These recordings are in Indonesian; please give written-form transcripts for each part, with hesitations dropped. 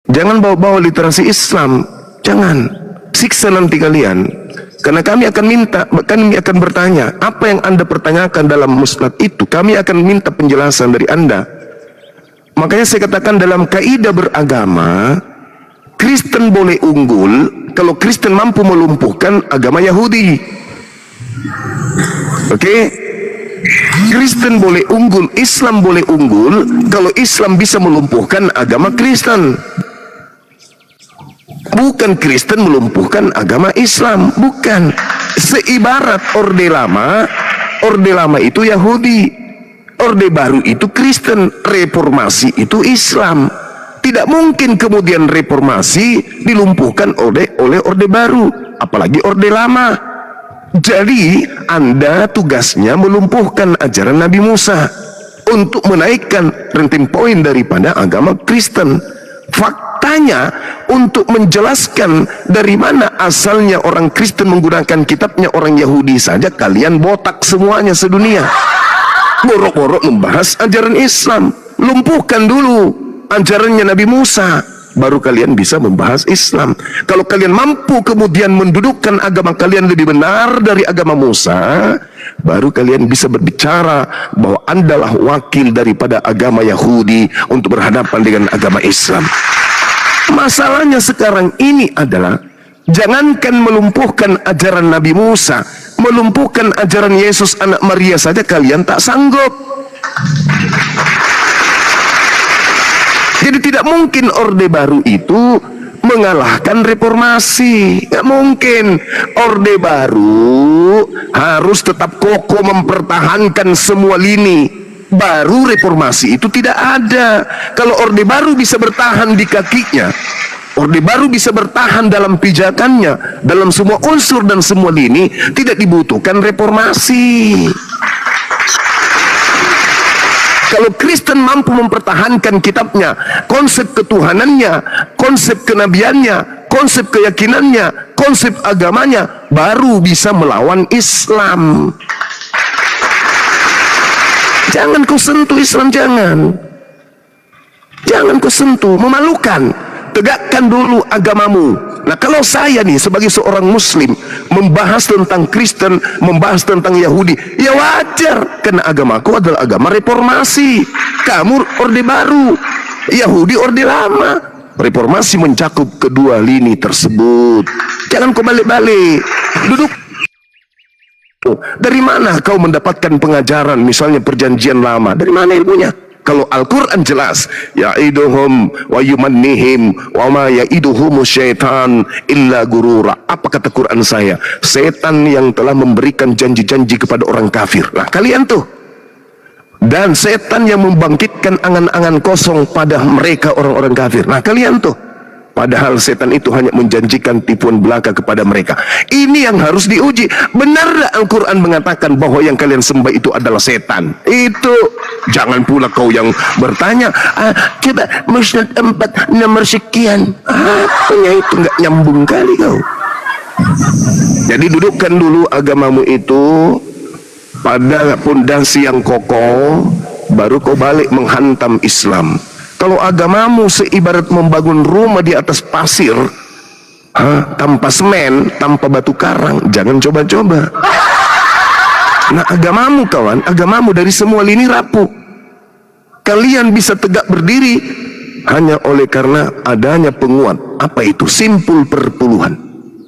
Jangan bawa-bawa literasi Islam, jangan. Siksa nanti kalian. Karena kami akan bertanya, apa yang Anda pertanyakan dalam musnad itu, kami akan minta penjelasan dari Anda. Makanya saya katakan dalam kaidah beragama, Kristen boleh unggul kalau Kristen mampu melumpuhkan agama Yahudi. Oke? Kristen boleh unggul, Islam boleh unggul kalau Islam bisa melumpuhkan agama Kristen. Bukan Kristen melumpuhkan agama Islam, bukan. Seibarat Orde Lama itu Yahudi, Orde Baru itu Kristen, Reformasi itu Islam. Tidak mungkin kemudian Reformasi dilumpuhkan oleh Orde Baru, apalagi Orde Lama. Jadi Anda tugasnya melumpuhkan ajaran Nabi Musa untuk menaikkan ranking point daripada agama Kristen. Faktanya, untuk menjelaskan dari mana asalnya orang Kristen menggunakan kitabnya orang Yahudi saja, kalian botak semuanya sedunia. Borok-borok membahas ajaran Islam. Lumpuhkan dulu ajarannya Nabi Musa, baru kalian bisa membahas Islam. Kalau kalian mampu kemudian mendudukkan agama kalian lebih benar dari agama Musa, baru kalian bisa berbicara bahwa Andalah wakil daripada agama Yahudi untuk berhadapan dengan agama Islam. Masalahnya sekarang ini adalah, jangankan melumpuhkan ajaran Nabi Musa, melumpuhkan ajaran Yesus anak Maria saja kalian tak sanggup. Jadi tidak mungkin Orde Baru itu mengalahkan Reformasi, nggak mungkin. Orde Baru harus tetap kokoh mempertahankan semua lini, baru Reformasi itu tidak ada. Kalau Orde Baru bisa bertahan di kakinya, Orde Baru bisa bertahan dalam pijakannya, dalam semua unsur dan semua lini, tidak dibutuhkan Reformasi. Kalau Kristen mampu mempertahankan kitabnya, konsep ketuhanannya, konsep kenabiannya, konsep keyakinannya, konsep agamanya, baru bisa melawan Islam. Jangan kau sentuh Islam, jangan. Jangan kau sentuh, memalukan. Tegakkan dulu agamamu. Nah, kalau saya nih sebagai seorang muslim membahas tentang Kristen, membahas tentang Yahudi, ya wajar, karena agamaku adalah agama Reformasi. Kamu Orde Baru, Yahudi Orde Lama. Reformasi mencakup kedua lini tersebut. Jangan kau balik-balik. Duduk. Dari mana kau mendapatkan pengajaran misalnya perjanjian lama? Dari mana ilmunya? Kalau Al-Quran jelas, ya'iduhum wa yumannihim wa ma ya'iduhumu syaitan illa gurura. Apa kata Quran saya? Setan yang telah memberikan janji-janji kepada orang kafir. Nah, kalian tuh. Dan setan yang membangkitkan angan-angan kosong pada mereka orang-orang kafir. Nah, kalian tuh. Padahal setan itu hanya menjanjikan tipuan belaka kepada mereka. Ini yang harus diuji. Benar Al-Quran mengatakan bahwa yang kalian sembah itu adalah setan? Itu. Jangan pula kau yang bertanya, coba musnad 4 nomor sekian. Apanya itu, nggak nyambung kali kau. Jadi dudukkan dulu agamamu itu pada pondasi yang kokoh, baru kau balik menghantam Islam. Kalau agamamu seibarat membangun rumah di atas pasir, tanpa semen, tanpa batu karang, jangan coba-coba. Nah, agamamu kawan, agamamu dari semua lini rapuh. Kalian bisa tegak berdiri hanya oleh karena adanya penguat. Apa itu? Simpul perpuluhan.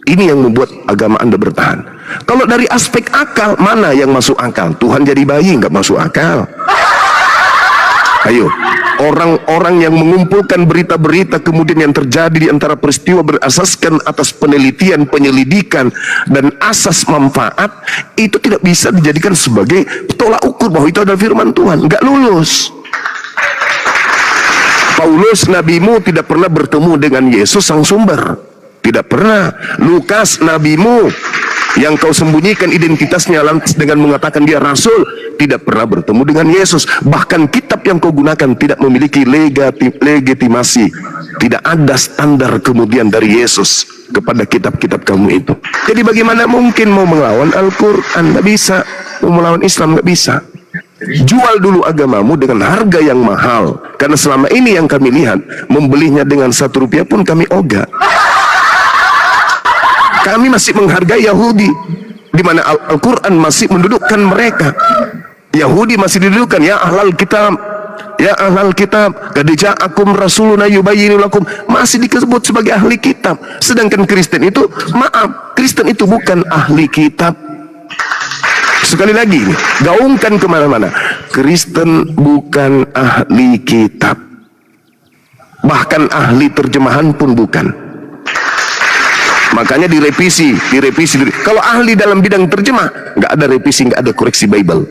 Ini yang membuat agama Anda bertahan. Kalau dari aspek akal, mana yang masuk akal? Tuhan jadi bayi nggak masuk akal. Ayo, orang-orang yang mengumpulkan berita-berita kemudian yang terjadi di antara peristiwa berasaskan atas penelitian, penyelidikan, dan asas manfaat, itu tidak bisa dijadikan sebagai tolak ukur bahwa itu adalah firman Tuhan. Nggak lulus. Paulus nabimu tidak pernah bertemu dengan Yesus sang sumber. Tidak pernah. Lukas nabimu yang kau sembunyikan identitasnya dengan mengatakan dia rasul, tidak pernah bertemu dengan Yesus. Bahkan kitab yang kau gunakan tidak memiliki legitimasi. Tidak ada standar kemudian dari Yesus kepada kitab-kitab kamu itu. Jadi bagaimana mungkin mau melawan Al-Quran? Nggak bisa. Mau melawan Islam nggak bisa. Jual dulu agamamu dengan harga yang mahal. Karena selama ini yang kami lihat, membelinya dengan 1 rupiah pun kami ogah. Kami masih menghargai Yahudi, di mana Al-Quran masih mendudukkan mereka. Yahudi masih didudukkan, ya ahlal kitab, ya ahlal kitab, qad ja'akum rasuluna yubayyinu lakum, masih disebut sebagai ahli kitab. Sedangkan Kristen itu, maaf, Kristen itu bukan ahli kitab. Sekali lagi, gaungkan kemana-mana, Kristen bukan ahli kitab, bahkan ahli terjemahan pun bukan. Makanya direvisi. Kalau ahli dalam bidang terjemah, nggak ada revisi, nggak ada koreksi Bible.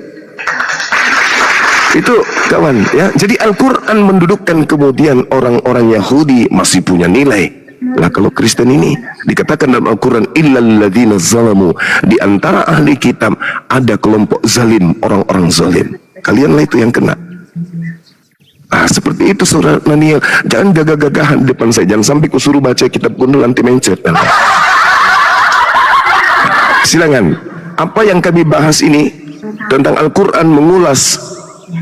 Itu kawan ya. Jadi Al-Quran mendudukkan kemudian orang-orang Yahudi masih punya nilai. Lah kalau Kristen ini dikatakan dalam Al-Quran illal ladzina zalamu, di antara ahli kitab ada kelompok zalim, orang-orang zalim. Kalianlah itu yang kena. Seperti itu saudara Daniel. Jangan gagah-gagahan di depan saya. Jangan sampai kusuruh baca kitab kuno nanti mencet. Silakan. Apa yang kami bahas ini tentang Al-Quran mengulas,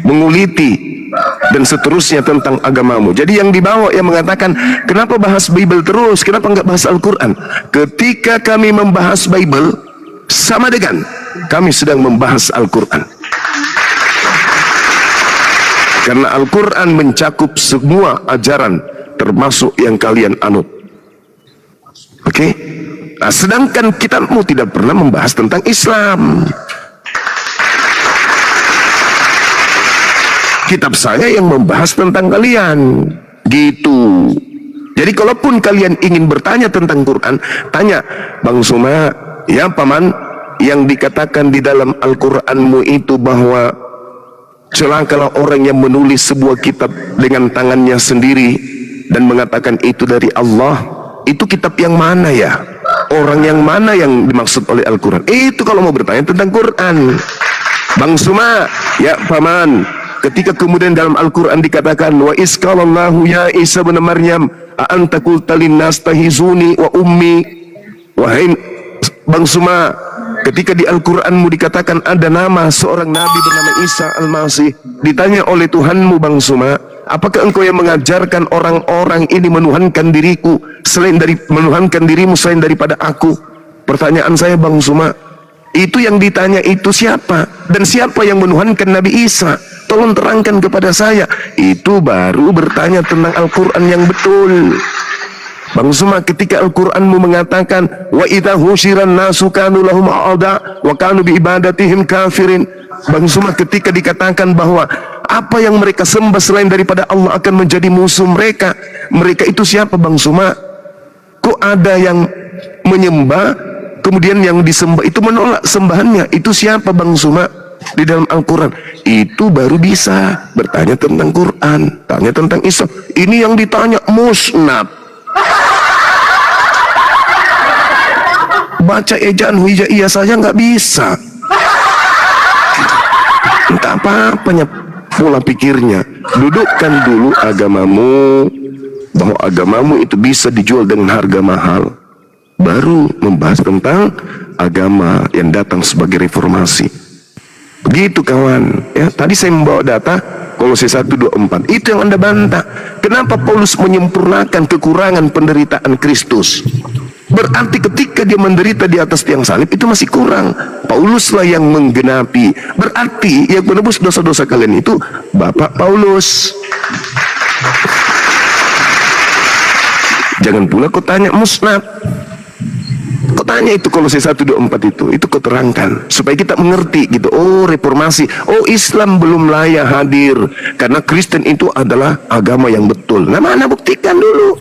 menguliti dan seterusnya tentang agamamu. Jadi yang dibawa yang mengatakan, kenapa bahas Bible terus, kenapa enggak bahas Al-Quran? Ketika kami membahas Bible, sama dengan kami sedang membahas Al-Quran. Karena Al-Quran mencakup semua ajaran, termasuk yang kalian anut. Oke? Sedangkan kitabmu tidak pernah membahas tentang Islam. Kitab saya yang membahas tentang kalian, gitu. Jadi kalaupun kalian ingin bertanya tentang Quran, tanya, Bang Suma, ya paman, yang dikatakan di dalam Al-Quranmu itu bahwa celakalah orang yang menulis sebuah kitab dengan tangannya sendiri dan mengatakan itu dari Allah. Itu kitab yang mana ya? Orang yang mana yang dimaksud oleh Al-Quran? Itu kalau mau bertanya tentang Quran. Bang Suma, ya paman, ketika kemudian dalam Al-Quran dikatakan wa isqalallahu ya Isa bin Maryam a anta qulta linnas tahizuni wa ummi, wahai Bang Suma, ketika di Al-Quranmu dikatakan ada nama seorang nabi bernama Isa Al-Masih, ditanya oleh Tuhanmu Bang Suma, apakah engkau yang mengajarkan orang-orang ini menuhankan diriku selain dari menuhankan dirimu selain daripada aku? Pertanyaan saya Bang Suma, itu yang ditanya itu siapa? Dan siapa yang menuhankan Nabi Isa? Tolong terangkan kepada saya. Itu baru bertanya tentang Al-Quran yang betul. Bang Suma, ketika Al-Quranmu mengatakan wa idza husyiran nasu kanu lahum a'da wa kanu bi ibadatihim kafirin, Bang Suma, ketika dikatakan bahwa apa yang mereka sembah selain daripada Allah akan menjadi musuh mereka, mereka itu siapa Bang Suma? Kok ada yang menyembah kemudian yang disembah itu menolak sembahannya? Itu siapa Bang Suma? Di dalam Al-Quran itu baru bisa bertanya tentang Quran, tanya tentang Islam. Ini yang ditanya musnad, baca ejaan hijaiyah saja nggak bisa. Entah apa-apanya pola pikirnya. Dudukkan dulu agamamu, bahwa agamamu itu bisa dijual dengan harga mahal, baru membahas tentang agama yang datang sebagai reformasi. Begitu kawan ya. Tadi saya membawa data Kolose 1:24, itu yang Anda bantah. Kenapa Paulus menyempurnakan kekurangan penderitaan Kristus? Berarti ketika dia menderita di atas tiang salib itu masih kurang. Pauluslah yang menggenapi. Berarti yang menebus dosa-dosa kalian itu Bapak Paulus. Jangan pula kau tanya musnad. Kau tanya itu Kolose 1:24 itu kau terangkan supaya kita mengerti gitu. Oh reformasi, oh Islam belum layak hadir karena Kristen itu adalah agama yang betul. Nah mana buktikan dulu.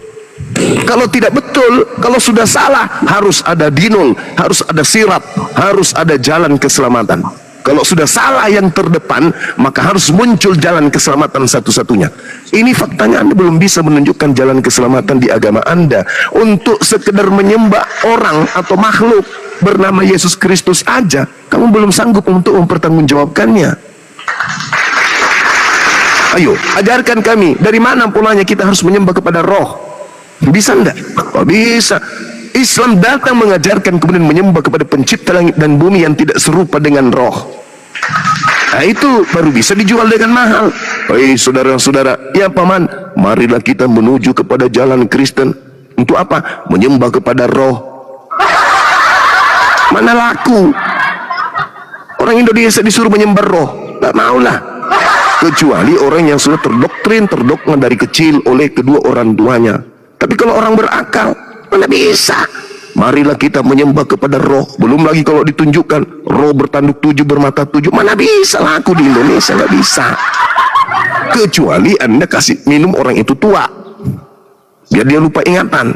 Kalau tidak betul, kalau sudah salah, harus ada dinul, harus ada sirat, harus ada jalan keselamatan. Kalau sudah salah yang terdepan, maka harus muncul jalan keselamatan satu-satunya. Ini faktanya Anda belum bisa menunjukkan jalan keselamatan di agama Anda. Untuk sekedar menyembah orang atau makhluk bernama Yesus Kristus aja, kamu belum sanggup untuk mempertanggungjawabkannya. Ayo, ajarkan kami, dari mana polanya kita harus menyembah kepada roh? Bisa enggak? Oh, bisa. Islam datang mengajarkan kemudian menyembah kepada pencipta langit dan bumi yang tidak serupa dengan roh. Nah, itu baru bisa dijual dengan mahal. Hei saudara-saudara, ya paman, marilah kita menuju kepada jalan Kristen. Untuk apa? Menyembah kepada roh. Mana laku? Orang Indonesia disuruh menyembah roh, tak maulah. Kecuali orang yang sudah terdogma dari kecil oleh kedua orang tuanya. Tapi kalau orang berakal, mana bisa? Marilah kita menyembah kepada roh. Belum lagi kalau ditunjukkan roh bertanduk 7, bermata 7, mana bisa laku di Indonesia, nggak bisa. Kecuali Anda kasih minum orang itu tua, biar dia lupa ingatan.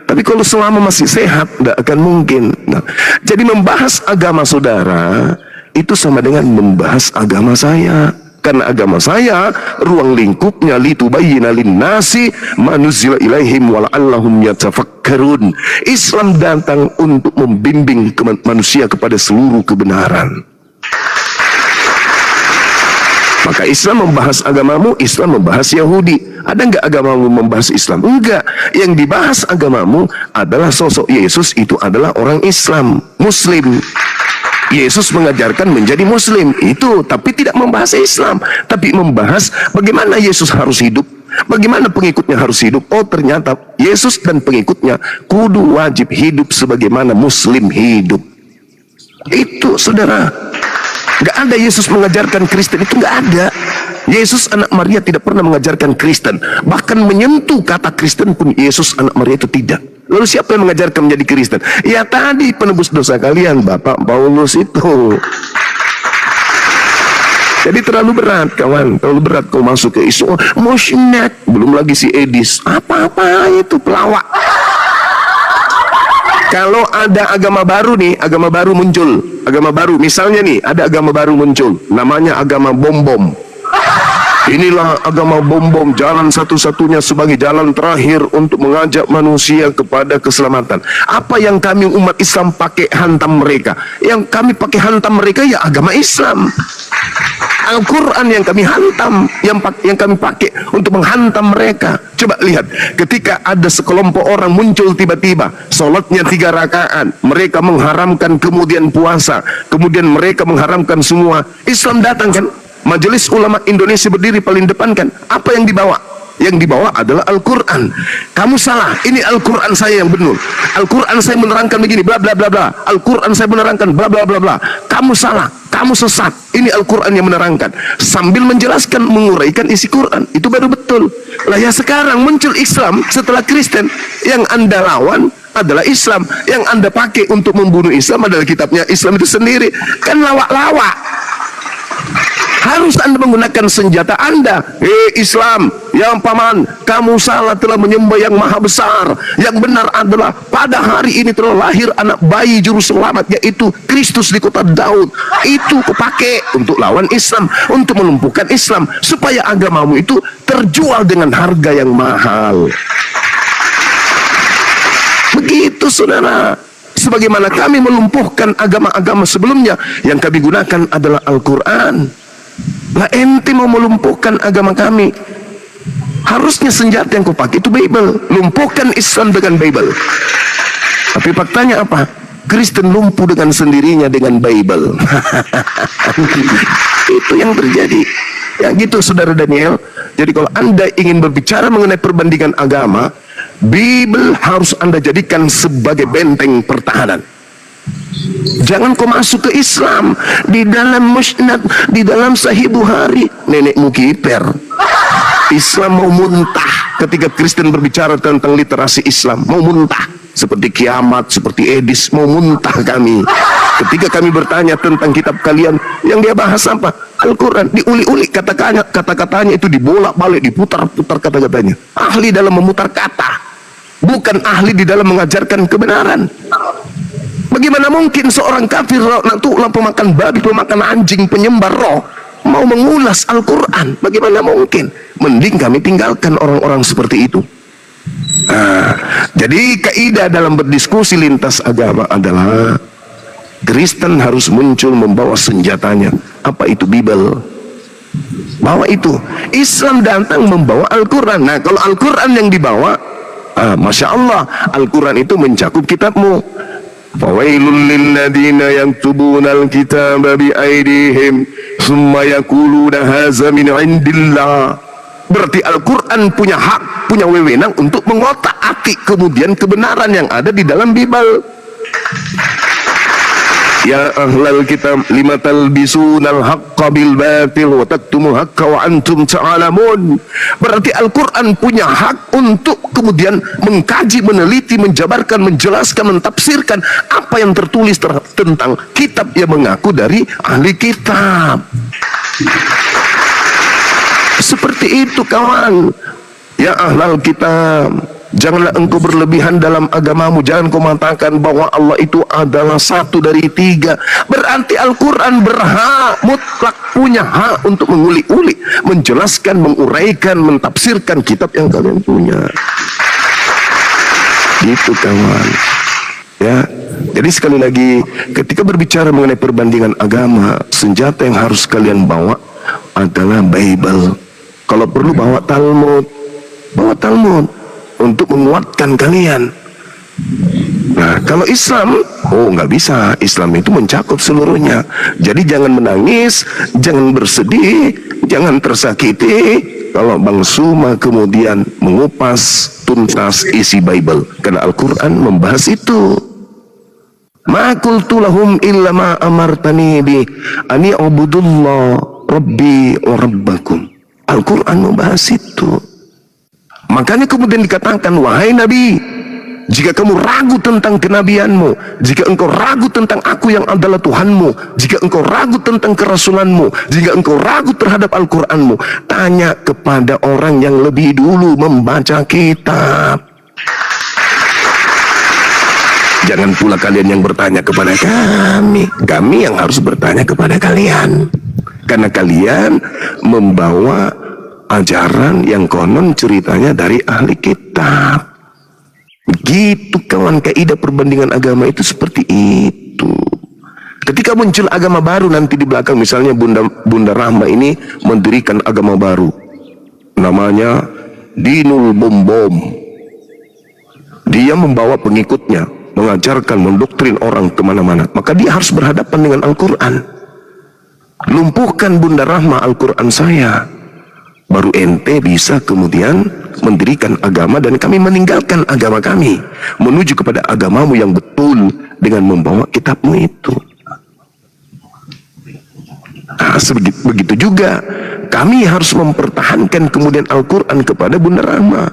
Tapi kalau selama masih sehat, tidak akan mungkin. Nah, jadi membahas agama saudara itu sama dengan membahas agama saya. Karena agama saya ruang lingkupnya litubayyina linnasi ma nuzila ilaihim wa la'allahum yatafakkarun. Islam datang untuk membimbing manusia kepada seluruh kebenaran. Maka Islam membahas agamamu, Islam membahas Yahudi. Ada enggak agamamu membahas Islam? Enggak. Yang dibahas agamamu adalah sosok Yesus, itu adalah orang Islam, Muslim. Yesus mengajarkan menjadi Muslim itu, tapi tidak membahas Islam, tapi membahas bagaimana Yesus harus hidup, bagaimana pengikutnya harus hidup. Oh, ternyata Yesus dan pengikutnya kudu wajib hidup sebagaimana Muslim hidup. Itu saudara. Gak ada Yesus mengajarkan Kristen, itu gak ada. Yesus anak Maria tidak pernah mengajarkan Kristen, bahkan menyentuh kata Kristen pun Yesus anak Maria itu tidak. Lalu siapa yang mengajarkan menjadi Kristen? Ya tadi penebus dosa kalian, Bapak Paulus itu. Jadi terlalu berat kawan, terlalu berat kau masuk ke isu musnad. Belum lagi si Edis, apa-apa itu pelawak. Kalau ada agama baru nih, agama baru muncul, agama baru, misalnya nih ada agama baru muncul, namanya agama bom-bom. Inilah agama bom-bom, jalan satu-satunya sebagai jalan terakhir untuk mengajak manusia kepada keselamatan. Apa yang kami umat Islam pakai hantam mereka? Yang kami pakai hantam mereka ya agama Islam. Al-Quran yang kami hantam, yang kami pakai untuk menghantam mereka. Coba lihat, ketika ada sekelompok orang muncul tiba-tiba, sholatnya 3 rakaat, mereka mengharamkan kemudian puasa, kemudian mereka mengharamkan semua. Islam datang kan? Majelis Ulama Indonesia berdiri paling depan kan? Apa yang dibawa? Yang dibawa adalah Al-Quran. Kamu salah, ini Al-Quran saya yang benar. Al-Quran saya menerangkan begini, bla bla bla bla. Al-Quran saya menerangkan bla bla bla bla. Kamu salah, kamu sesat. Ini Al-Quran yang menerangkan. Sambil menjelaskan, menguraikan isi Quran. Itu baru betul. Lah ya sekarang muncul Islam setelah Kristen. Yang Anda lawan adalah Islam. Yang Anda pakai untuk membunuh Islam adalah kitabnya Islam itu sendiri. Kan lawak-lawak. Harus Anda menggunakan senjata Anda. Islam, yang paman, kamu salah, telah menyembah yang maha besar. Yang benar adalah pada hari ini telah lahir anak bayi juru selamat, yaitu Kristus di kota Daud. Itu kupakai untuk lawan Islam, untuk melumpuhkan Islam, supaya agamamu itu terjual dengan harga yang mahal. Begitu saudara. Sebagaimana kami melumpuhkan agama-agama sebelumnya, yang kami gunakan adalah Al-Quran. Lah ente mau melumpuhkan agama kami, harusnya senjata yang kau pakai itu Bible. Lumpuhkan Islam dengan Bible. Tapi faktanya apa? Kristen lumpuh dengan sendirinya dengan Bible. Itu yang terjadi. Ya gitu saudara Daniel. Jadi kalau Anda ingin berbicara mengenai perbandingan agama, Bible harus Anda jadikan sebagai benteng pertahanan. Jangan kau masuk ke Islam di dalam musnad, di dalam Sahih Bukhari, nenekmu kiper. Islam mau muntah ketika Kristen berbicara tentang literasi Islam, mau muntah seperti kiamat, seperti Edis, mau muntah kami. Ketika kami bertanya tentang kitab kalian, yang dia bahas apa? Al-Quran, diuli-uli kata-katanya itu dibolak-balik, diputar-putar kata-katanya. Ahli dalam memutar kata, bukan ahli di dalam mengajarkan kebenaran. Bagaimana mungkin seorang kafir, pemakan babi, pemakan anjing, penyembah roh, mau mengulas Al-Quran? Bagaimana mungkin? Mending kami tinggalkan orang-orang seperti itu. Jadi kaidah dalam berdiskusi lintas agama adalah Kristen harus muncul membawa senjatanya. Apa itu? Bible. Bawa itu. Islam datang membawa Al-Quran. Nah kalau Al-Quran yang dibawa, Masya Allah, Al-Quran itu mencakup kitabmu. Fawailul lilladzina yaktubuna al-kitaba biaydihim Summa yaquluna haza min indillah. Berarti Al-Quran punya hak, punya wewenang untuk mengotak-atik kemudian kebenaran yang ada di dalam Bible. Ya ahlal kitab lima talbisunal haqqa bil batil wa taktumul haqqa wa antum ta'lamun. Berarti Al-Quran punya hak untuk kemudian mengkaji, meneliti, menjabarkan, menjelaskan, mentafsirkan apa yang tertulis tentang kitab yang mengaku dari ahli kitab. Seperti itu kawan. Ya ahlal kitab, janganlah engkau berlebihan dalam agamamu. Jangan kau mengatakan bahwa Allah itu adalah satu dari tiga. Berarti Al-Quran berhak, mutlak punya hak untuk mengulik-ulik, menjelaskan, menguraikan, mentafsirkan kitab yang kalian punya. Gitu kawan. Ya, jadi sekali lagi, ketika berbicara mengenai perbandingan agama, senjata yang harus kalian bawa adalah Bible. Kalau perlu bawa Talmud, untuk menguatkan kalian. Nah, kalau Islam, nggak bisa. Islam itu mencakup seluruhnya. Jadi jangan menangis, jangan bersedih, jangan tersakiti kalau Bang Suma kemudian mengupas tuntas isi Bible, karena Al-Quran membahas itu. Ma qultu lahum illa ma amartani bi ani ubudullah rabbi wa rabbakum. Al-Quran membahas itu. Makanya kemudian dikatakan, wahai Nabi, jika kamu ragu tentang kenabianmu, jika engkau ragu tentang aku yang adalah Tuhanmu, jika engkau ragu tentang kerasulanmu, jika engkau ragu terhadap Al-Quranmu, tanya kepada orang yang lebih dulu membaca kitab. Jangan pula kalian yang bertanya kepada kami. Kami yang harus bertanya kepada kalian, karena kalian membawa ajaran yang konon ceritanya dari ahli kitab. Begitu kawan, kaidah perbandingan agama itu seperti itu. Ketika muncul agama baru nanti di belakang, misalnya Bunda Rahma ini mendirikan agama baru, namanya Dinul Bom. Dia membawa pengikutnya, mengajarkan, mendoktrin orang kemana-mana. Maka dia harus berhadapan dengan Al-Quran. Lumpuhkan Bunda Rahma Al-Quran saya, baru ente bisa kemudian mendirikan agama, dan kami meninggalkan agama kami menuju kepada agamamu yang betul dengan membawa kitabmu itu. Nah, begitu juga kami harus mempertahankan kemudian Al-Quran kepada Bunda Rahma.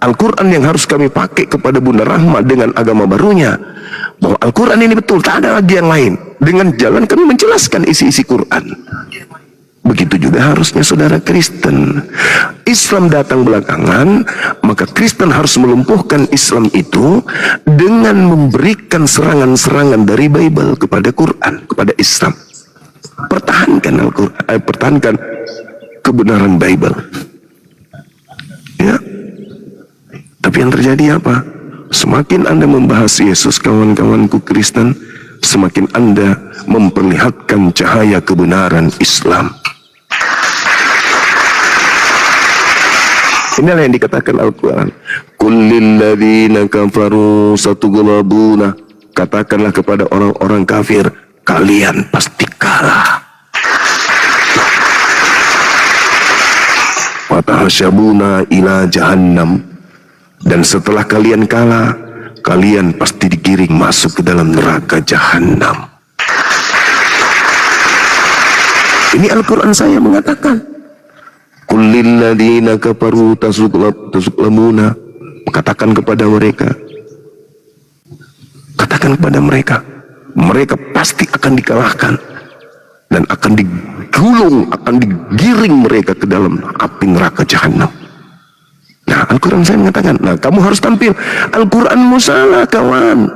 Al-Quran yang harus kami pakai kepada Bunda Rahma dengan agama barunya, bahwa Al-Quran ini betul, tak ada lagi yang lain. Dengan jalan kami menjelaskan isi-isi Quran. Begitu juga harusnya saudara Kristen. Islam datang belakangan, maka Kristen harus melumpuhkan Islam itu dengan memberikan serangan-serangan dari Bible kepada Quran, kepada Islam. Pertahankan Al-Quran, pertahankan kebenaran Bible. Ya. Tapi yang terjadi apa? Semakin Anda membahas Yesus, kawan-kawanku Kristen, semakin Anda memperlihatkan cahaya kebenaran Islam. Inilah yang dikatakan Al-Quran. Kullil ladzina kafaru satughlabuna. Katakanlah kepada orang-orang kafir, kalian pasti kalah. Watahsyabuna ila jahannam. Dan setelah kalian kalah, kalian pasti digiring masuk ke dalam neraka jahannam. Ini Al-Quran saya mengatakan. Kullil ladzina kafaru tasuklamuna. Katakan kepada mereka, mereka pasti akan dikalahkan dan akan digulung, akan digiring mereka ke dalam api neraka jahanam. Nah, Al-Quran saya mengatakan, nah kamu harus tampil. Al-Quranmu salah kawan.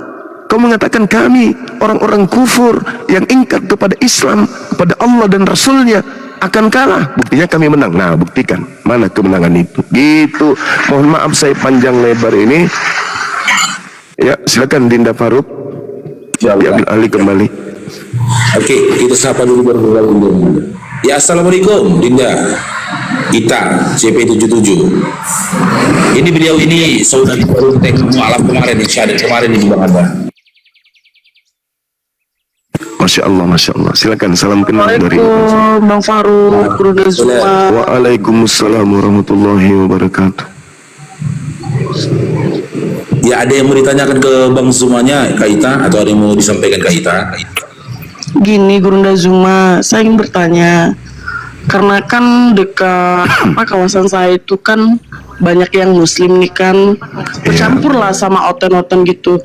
Kau mengatakan kami orang-orang kufur yang ingkar kepada Islam, kepada Allah dan Rasulnya akan kalah. Buktinya kami menang. Nah, buktikan mana kemenangan itu. Gitu. Mohon maaf saya panjang lebar ini. Ya, silakan Dinda Faruk. Diambil alih kembali. Oke, kita sapa dulu baru. Ya, assalamualaikum Dinda Ita CP77. Ini beliau ini saudara baru teknik alam kemarin, syahadat kemarin di Bang Anda. Masya Allah, Masya Allah. Silakan salam kenal dari Assalamualaikum Bang Faruk, Brunda Zuma. Waalaikumsalam warahmatullahi wabarakatuh. Ya, ada yang mau ditanyakan ke Bang Zumanya, Kak Ita, atau ada yang mau disampaikan Kak Ita? Gini Brunda Zuma, saya ingin bertanya, karena kan dekat kawasan saya itu kan banyak yang muslim nih kan, bercampur lah sama oten-oten gitu.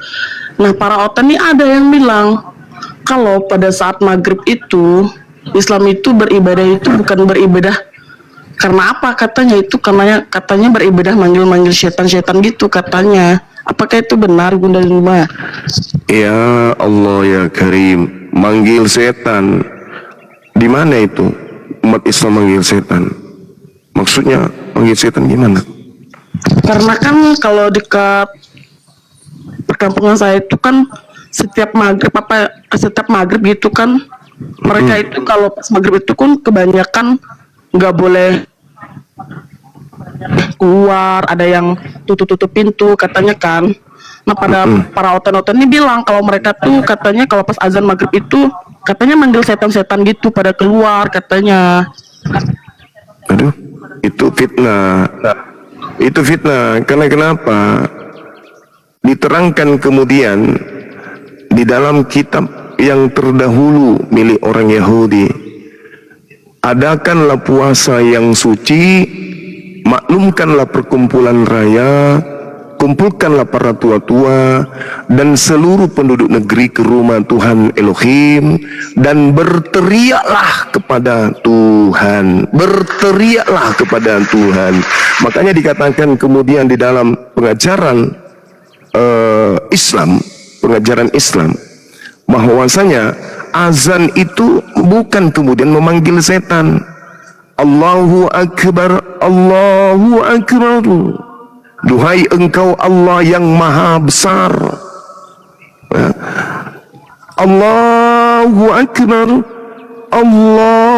Nah para oten nih ada yang bilang kalau pada saat maghrib itu Islam itu beribadah itu bukan beribadah karena apa, katanya itu katanya beribadah manggil-manggil setan-setan gitu katanya. Apakah itu benar Bunda Zuma? Ya Allah ya Karim, manggil setan. Di mana itu umat Islam manggil setan? Maksudnya manggil setan gimana? Karena kan kalau dekat perkampungan saya itu kan setiap maghrib gitu kan mereka itu kalau pas maghrib itu kan kebanyakan nggak boleh keluar, ada yang tutup pintu katanya kan. Nah pada para oten-oten ini bilang kalau mereka tuh katanya kalau pas azan maghrib itu katanya manggil setan-setan gitu pada keluar katanya. Aduh, itu fitnah. Itu fitnah. Karena kenapa? Diterangkan kemudian di dalam kitab yang terdahulu milik orang Yahudi, adakanlah puasa yang suci, maklumkanlah perkumpulan raya, kumpulkanlah para tua-tua dan seluruh penduduk negeri ke rumah Tuhan Elohim, dan berteriaklah kepada Tuhan. Berteriaklah kepada Tuhan. Makanya dikatakan kemudian di dalam pengajaran pengajaran Islam, bahwasanya azan itu bukan kemudian memanggil setan. Allahu Akbar, Allahu Akbar. Duhai engkau Allah yang maha besar. Allahu Akbar, Allahu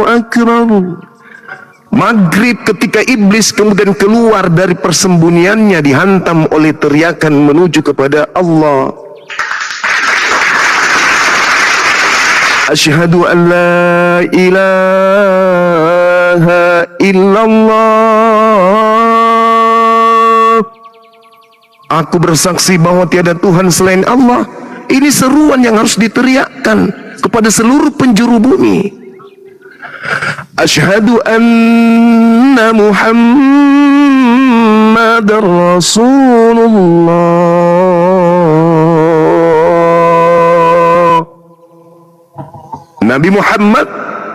Akbar. Maghrib ketika iblis kemudian keluar dari persembunyiannya dihantam oleh teriakan menuju kepada Allah. Asyhadu an la ilaha illallah. Aku bersaksi bahwa tiada Tuhan selain Allah. Ini seruan yang harus diteriakkan kepada seluruh penjuru bumi. Asyhadu anna Muhammadar Rasulullah. Nabi Muhammad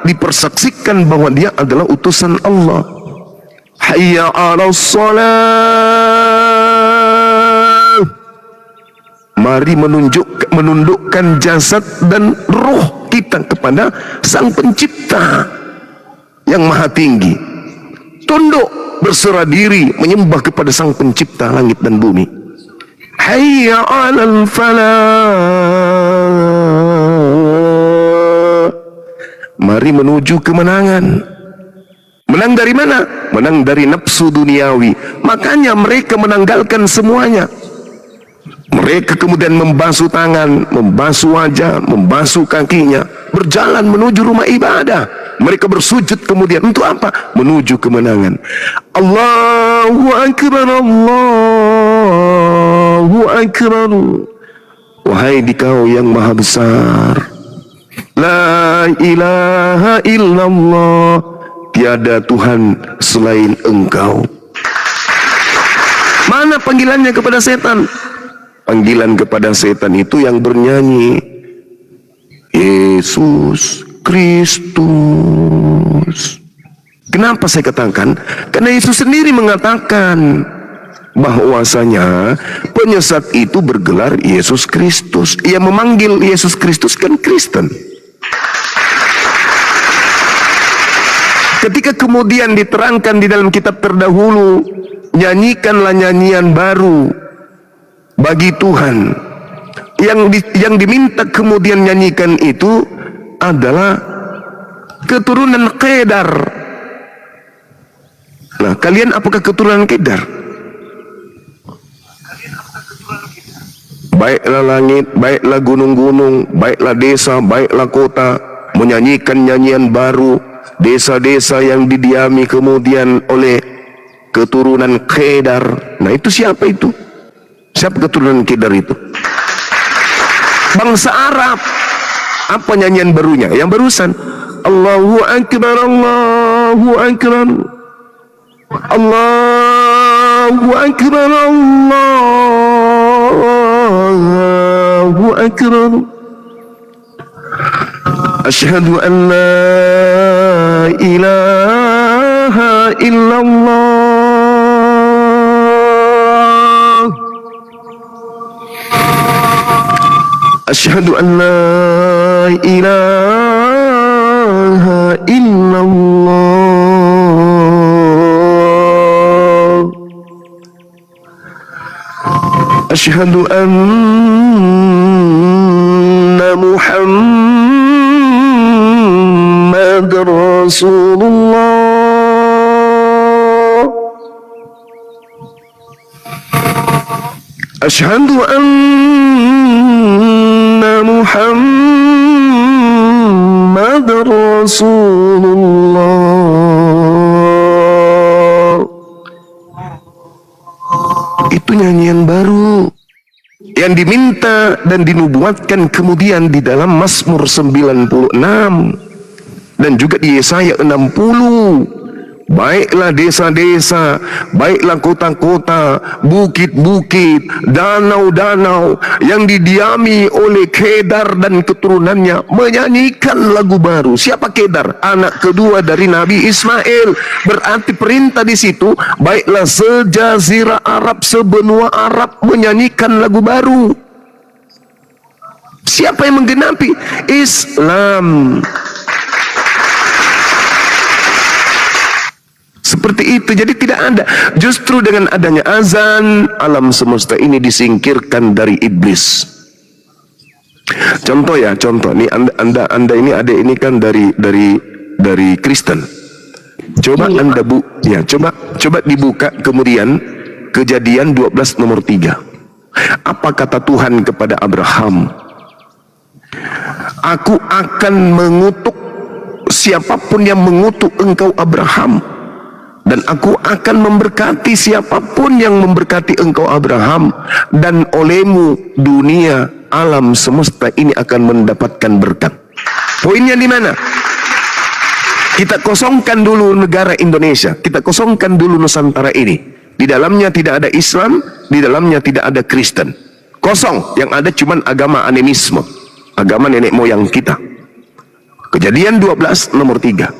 dipersaksikan bahwa dia adalah utusan Allah. Hayya 'alas shalah. Mari menundukkan jasad dan roh kita kepada Sang Pencipta yang maha tinggi. Tunduk, berserah diri, menyembah kepada Sang Pencipta langit dan bumi. Hayya 'alal falah. Mari menuju kemenangan. Menang dari mana? Menang dari nafsu duniawi. Makanya mereka menanggalkan semuanya. Mereka kemudian membasuh tangan, membasuh wajah, membasuh kakinya, berjalan menuju rumah ibadah. Mereka bersujud kemudian untuk apa? Menuju kemenangan. Allahu Akbar, Allahu Akbar. Wahai dikau yang maha besar, la ilaha illallah. Tiada Tuhan selain engkau. Mana panggilannya kepada setan? Panggilan kepada setan itu yang bernyanyi Yesus Kristus. Kenapa saya katakan? Karena Yesus sendiri mengatakan bahwasanya penyesat itu bergelar Yesus Kristus. Ia memanggil Yesus Kristus kan Kristen. Ketika kemudian diterangkan di dalam kitab terdahulu, nyanyikanlah nyanyian baru bagi Tuhan. Yang diminta kemudian nyanyikan itu adalah keturunan Kedar. Nah, kalian apakah keturunan Kedar? baiklah langit, baiklah gunung-gunung, baiklah desa, baiklah kota, menyanyikan nyanyian baru. Desa-desa yang didiami kemudian oleh keturunan Kedar. Nah itu siapa itu? Siapa keturunan Kedar itu? Bangsa Arab. Apa nyanyian barunya? Yang barusan. Allahu Akbar, Allahu Akbar, Allahu Akbar, Allahu Akbar. Asyhadu an la ilaha illallah. Asyhadu an la ilaha illallah. Asyhadu anna Muhammadar Rasulullah. Asyhadu anna Muhammadar Rasulullah. Itu nyanyian baru yang diminta dan dinubuatkan kemudian di dalam Mazmur 96 dan juga di Yesaya 60. Baiklah desa-desa, baiklah kota-kota, bukit-bukit, danau-danau yang didiami oleh Kedar dan keturunannya menyanyikan lagu baru. Siapa Kedar? Anak kedua dari Nabi Ismail. Berarti perintah di situ, baiklah sejazirah Arab, sebenua Arab menyanyikan lagu baru. Siapa yang menggenapi? Islam. Seperti itu. Jadi tidak ada. Justru dengan adanya azan, alam semesta ini disingkirkan dari iblis. Contoh ya, contoh. Nih anda ini adik ini kan dari Kristen. Coba anda coba dibuka kemudian Kejadian 12 nomor 3. Apa kata Tuhan kepada Abraham? Aku akan mengutuk siapapun yang mengutuk engkau Abraham, dan aku akan memberkati siapapun yang memberkati engkau Abraham, dan olehmu dunia alam semesta ini akan mendapatkan berkat. Poinnya di mana? Kita kosongkan dulu negara Indonesia, kita kosongkan dulu Nusantara ini. Di dalamnya tidak ada Islam, di dalamnya tidak ada Kristen. Kosong, yang ada cuman agama animisme, agama nenek moyang kita. Kejadian 12 nomor 3.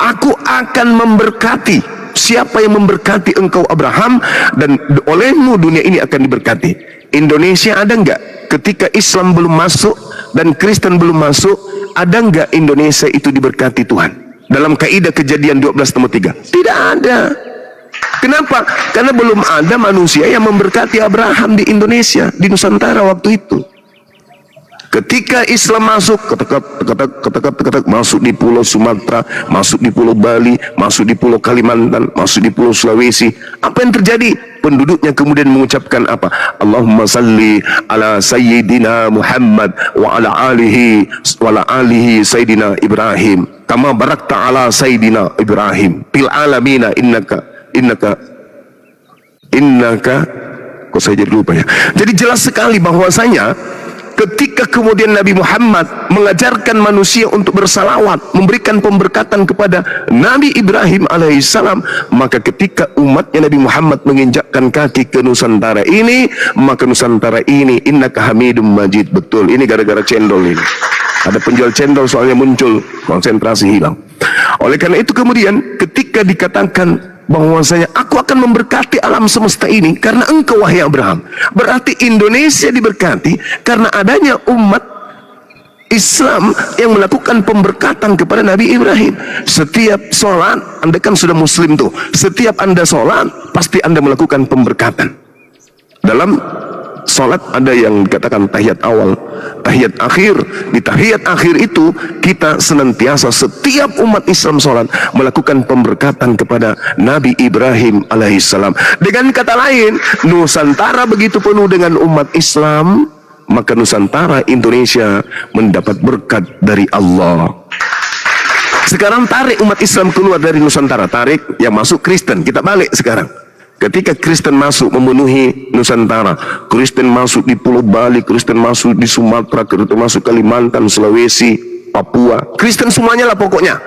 Aku akan memberkati. Siapa yang memberkati engkau Abraham, dan olehmu dunia ini akan diberkati. Indonesia ada enggak? Ketika Islam belum masuk dan Kristen belum masuk, ada enggak Indonesia itu diberkati Tuhan? Dalam kaidah Kejadian 12 nomor 3. Tidak ada. Kenapa? Karena belum ada manusia yang memberkati Abraham di Indonesia, di Nusantara waktu itu. Ketika Islam masuk, masuk di Pulau Sumatera, masuk di Pulau Bali, masuk di Pulau Kalimantan, masuk di Pulau Sulawesi, apa yang terjadi? Penduduknya kemudian mengucapkan apa? Allahumma salli ala Sayyidina Muhammad wa ala alihi Sayyidina Ibrahim kama barakta ala Sayyidina Ibrahim fil alamina innaka kok saya jadi lupa ya. Jadi jelas sekali bahwasanya ketika kemudian Nabi Muhammad mengajarkan manusia untuk bersalawat, memberikan pemberkatan kepada Nabi Ibrahim alaihissalam, maka ketika umatnya Nabi Muhammad menginjakkan kaki ke Nusantara ini, maka Nusantara ini innaka hamidum majid. Betul, ini gara-gara cendol ini. Ada penjual cendol soalnya muncul, konsentrasi hilang. Oleh karena itu kemudian ketika dikatakan bahwasanya aku akan memberkati alam semesta ini karena engkau wahai Abraham, berarti Indonesia diberkati karena adanya umat Islam yang melakukan pemberkatan kepada Nabi Ibrahim. Setiap sholat, anda kan sudah muslim tuh, setiap anda sholat pasti anda melakukan pemberkatan. Dalam sholat ada yang dikatakan tahiyat awal, tahiyat akhir. Di tahiyat akhir itu kita senantiasa, setiap umat Islam sholat melakukan pemberkatan kepada Nabi Ibrahim alaihissalam. Dengan kata lain, Nusantara begitu penuh dengan umat Islam, maka Nusantara Indonesia mendapat berkat dari Allah. Sekarang tarik umat Islam keluar dari Nusantara, tarik yang masuk Kristen, kita balik sekarang. Ketika Kristen masuk memenuhi Nusantara, Kristen masuk di Pulau Bali, Kristen masuk di Sumatera, Kristen masuk Kalimantan, Sulawesi, Papua, Kristen semuanya lah pokoknya.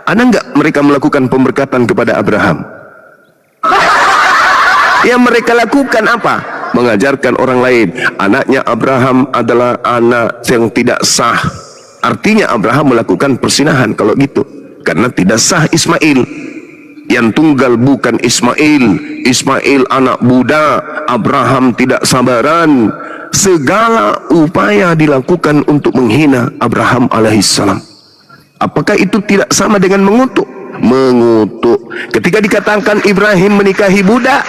Ada nggak mereka melakukan pemberkatan kepada Abraham? Yang mereka lakukan apa? Mengajarkan orang lain, anaknya Abraham adalah anak yang tidak sah. Artinya Abraham melakukan persinahan kalau gitu, karena tidak sah Ismail. Yang tunggal bukan Ismail, Ismail anak budak, Abraham tidak sabaran. Segala upaya dilakukan untuk menghina Abraham alaihissalam. Apakah itu tidak sama dengan mengutuk? Mengutuk. Ketika dikatakan Ibrahim menikahi budak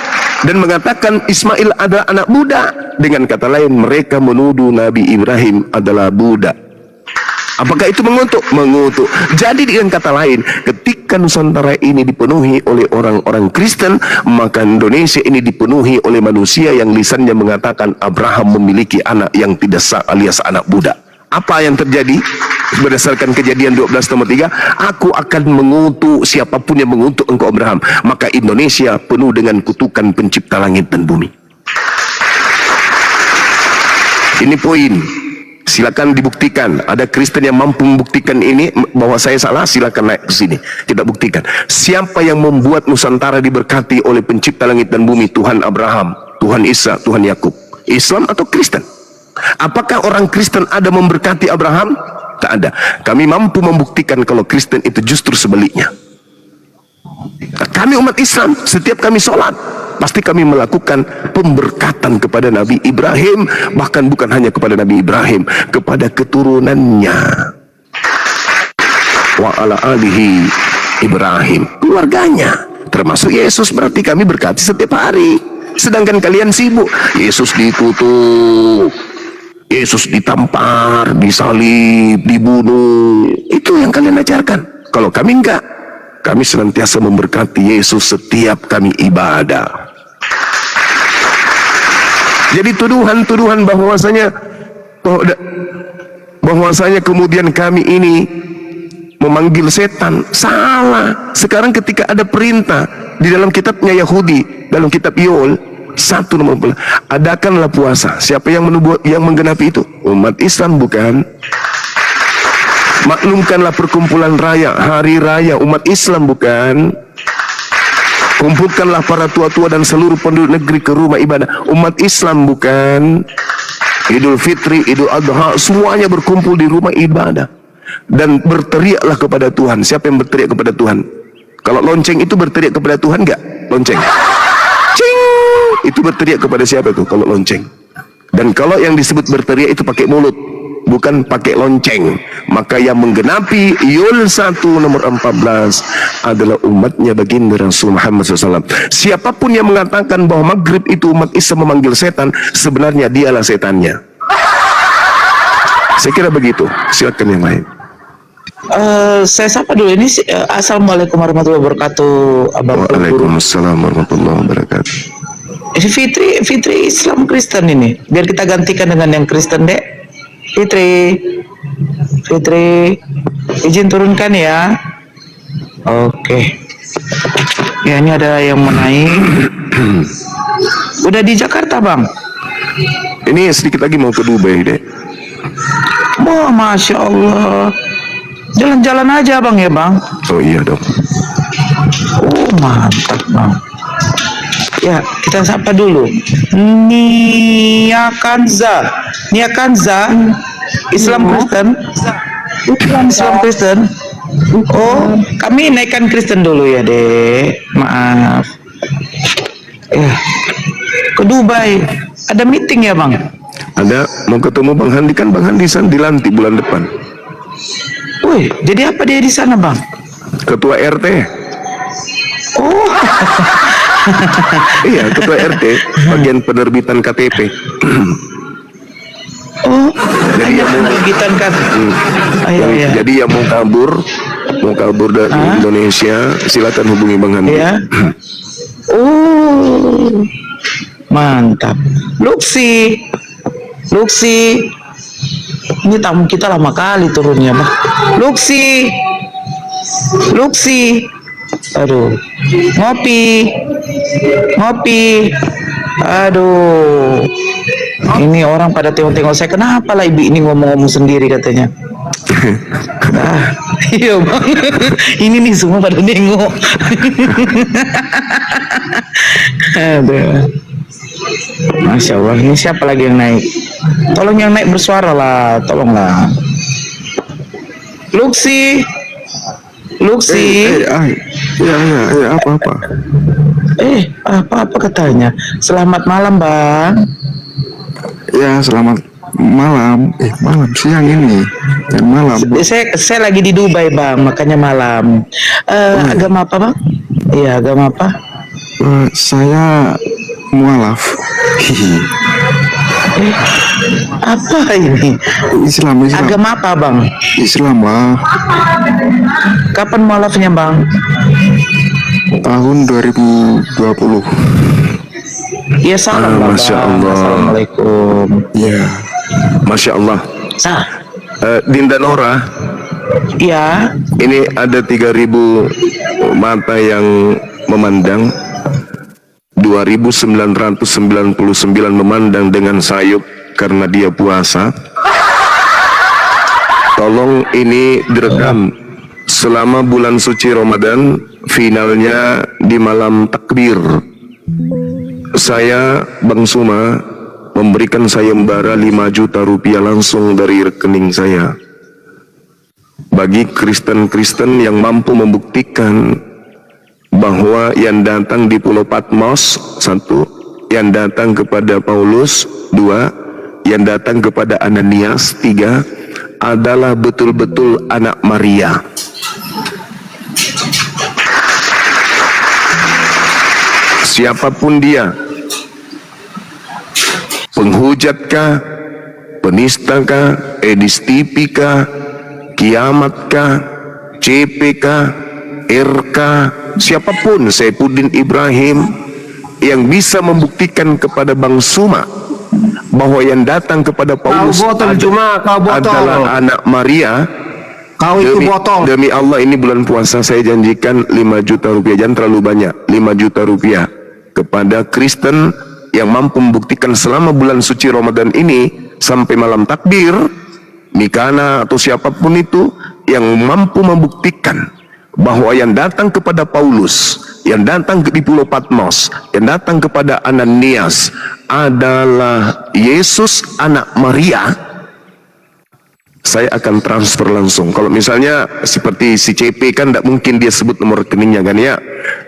dan mengatakan Ismail adalah anak budak, dengan kata lain mereka menuduh Nabi Ibrahim adalah budak. Apakah itu mengutuk? Mengutuk. Jadi dengan kata lain, ketika Nusantara ini dipenuhi oleh orang-orang Kristen, maka Indonesia ini dipenuhi oleh manusia yang lisannya mengatakan Abraham memiliki anak yang tidak sah alias anak budak. Apa yang terjadi? Berdasarkan Kejadian 12 nomor 3, aku akan mengutuk siapapun yang mengutuk engkau Abraham. Maka Indonesia penuh dengan kutukan pencipta langit dan bumi. Ini poin. Silakan dibuktikan. Ada Kristen yang mampu membuktikan ini bahwa saya salah, silakan naik ke sini. Kita buktikan. Siapa yang membuat Nusantara diberkati oleh pencipta langit dan bumi? Tuhan Abraham, Tuhan Isa, Tuhan Yakub. Islam atau Kristen? Apakah orang Kristen ada memberkati Abraham? Tak ada. Kami mampu membuktikan kalau Kristen itu justru sebaliknya. Kami umat Islam, setiap kami sholat, pasti kami melakukan pemberkatan kepada Nabi Ibrahim. Bahkan bukan hanya kepada Nabi Ibrahim, kepada keturunannya. Wa ala alihi Ibrahim, keluarganya, termasuk Yesus. Berarti kami berkati setiap hari. Sedangkan kalian sibuk, Yesus dikutuk, Yesus ditampar, disalib, dibunuh. Itu yang kalian ajarkan. Kalau kami enggak, kami senantiasa memberkati Yesus setiap kami ibadah. Jadi tuduhan-tuduhan bahwasanya kemudian kami ini memanggil setan, salah. Sekarang ketika ada perintah di dalam kitabnya Yahudi, dalam kitab Yoel 1 nomor 4, adakanlah puasa. Siapa yang menggenapi itu? Umat Islam bukan? Maklumkanlah perkumpulan raya, hari raya, umat Islam bukan? Kumpulkanlah para tua-tua dan seluruh penduduk negeri ke rumah ibadah, umat Islam bukan? Idul Fitri, Idul Adha, semuanya berkumpul di rumah ibadah dan berteriaklah kepada Tuhan. Siapa yang berteriak kepada Tuhan? Kalau lonceng itu berteriak kepada Tuhan enggak? Lonceng, cing, itu berteriak kepada siapa tuh kalau lonceng? Dan kalau yang disebut berteriak itu pakai mulut, bukan pakai lonceng, maka yang menggenapi Yoel 1 nomor 14 adalah umatnya baginda Rasul Muhammad SAW. Siapapun yang mengatakan bahwa maghrib itu umat Islam memanggil setan, sebenarnya dialah setannya. Saya kira begitu. Silakan yang lain. Saya sapa dulu ini. Assalamualaikum warahmatullahi wabarakatuh. Abang Waalaikumsalam warahmatullahi wabarakatuh. Ini Fitri Islam Kristen ini. Biar kita gantikan dengan yang Kristen, Dek. Fitri, izin turunkan ya. Oke. Ya, ini ada yang mau naik. Udah di Jakarta, Bang? Ini sedikit lagi mau ke Dubai, Dek. Wah, Masya Allah. Jalan-jalan aja, Bang, ya, Bang? Oh iya dong. Oh, mantap, Bang. Ya, kita sapa dulu. Nia Kanza, Islam Kristen. Islam Kristen. Oh, kami naikkan Kristen dulu ya, Dek. Maaf. Ya. Ke Dubai. Ada meeting ya, Bang? Ada, mau ketemu Bang Handi, kan Bang Handi dilantik bulan depan. Wih, jadi apa dia di sana, Bang? Ketua RT. Oh. Iya, ketua RT, bagian penerbitan KTP. Oh, jadi yang mau penerbitan kan. Iya. Jadi yang mau kabur dari Indonesia, silakan hubungi Bang Handi. Iya. Oh, mantap. Luxi, Luksi. Ini tamu kita lama kali turunnya, Bang. Luksi. Luksi. Aduh. Ngopi. Ngopi. Aduh. Ini orang pada tengok-tengok saya. Kenapa lah ibu ini ngomong-ngomong sendiri katanya? Iya bang. Ini nih semua pada nengok. Aduh. Masya Allah. Ini siapa lagi yang naik? Tolong yang naik bersuara lah. Tolonglah. Luksi. Luksi. Ya, apa-apa. Apa katanya? Selamat malam bang. Ya, selamat malam. Malam siang ini. Dan malam. Saya lagi di Dubai bang, makanya malam. Agama apa bang? Iya, agama apa? Saya mualaf. Apa ini? Islam. Agama apa bang? Islam lah. Kapan mualafnya bang? Tahun 2020. Iya salam bang. Masya Allah. Assalamualaikum. Ya. Masya Allah. Dinda Nora, Iya. ini ada 3.000 mata yang memandang, 2.999 memandang dengan sayup karena dia puasa. Tolong ini direkam selama bulan suci Ramadan, finalnya di malam takbir. Saya, Bang Suma, memberikan sayembara 5 juta rupiah langsung dari rekening saya. Bagi Kristen-Kristen yang mampu membuktikan bahwa yang datang di Pulau Patmos, 1, yang datang kepada Paulus, 2, yang datang kepada Ananias, 3, adalah betul-betul anak Maria. Siapapun dia, penghujatkah, penistakah, edistipikah, kiamatkah, CPkah, RK, siapapun, Saifuddin Ibrahim, yang bisa membuktikan kepada Bang Suma bahwa yang datang kepada Paulus adalah anak Maria. Kau itu botol. Demi Allah, ini bulan puasa saya janjikan 5 juta rupiah, jangan terlalu banyak, 5 juta rupiah kepada Kristen yang mampu membuktikan selama bulan suci Ramadan ini sampai malam takbir, Mikana atau siapapun itu yang mampu membuktikan bahwa yang datang kepada Paulus, yang datang di Pulau Patmos, yang datang kepada Ananias adalah Yesus anak Maria, saya akan transfer langsung. Kalau misalnya seperti si CP kan tidak mungkin dia sebut nomor rekeningnya kan ya.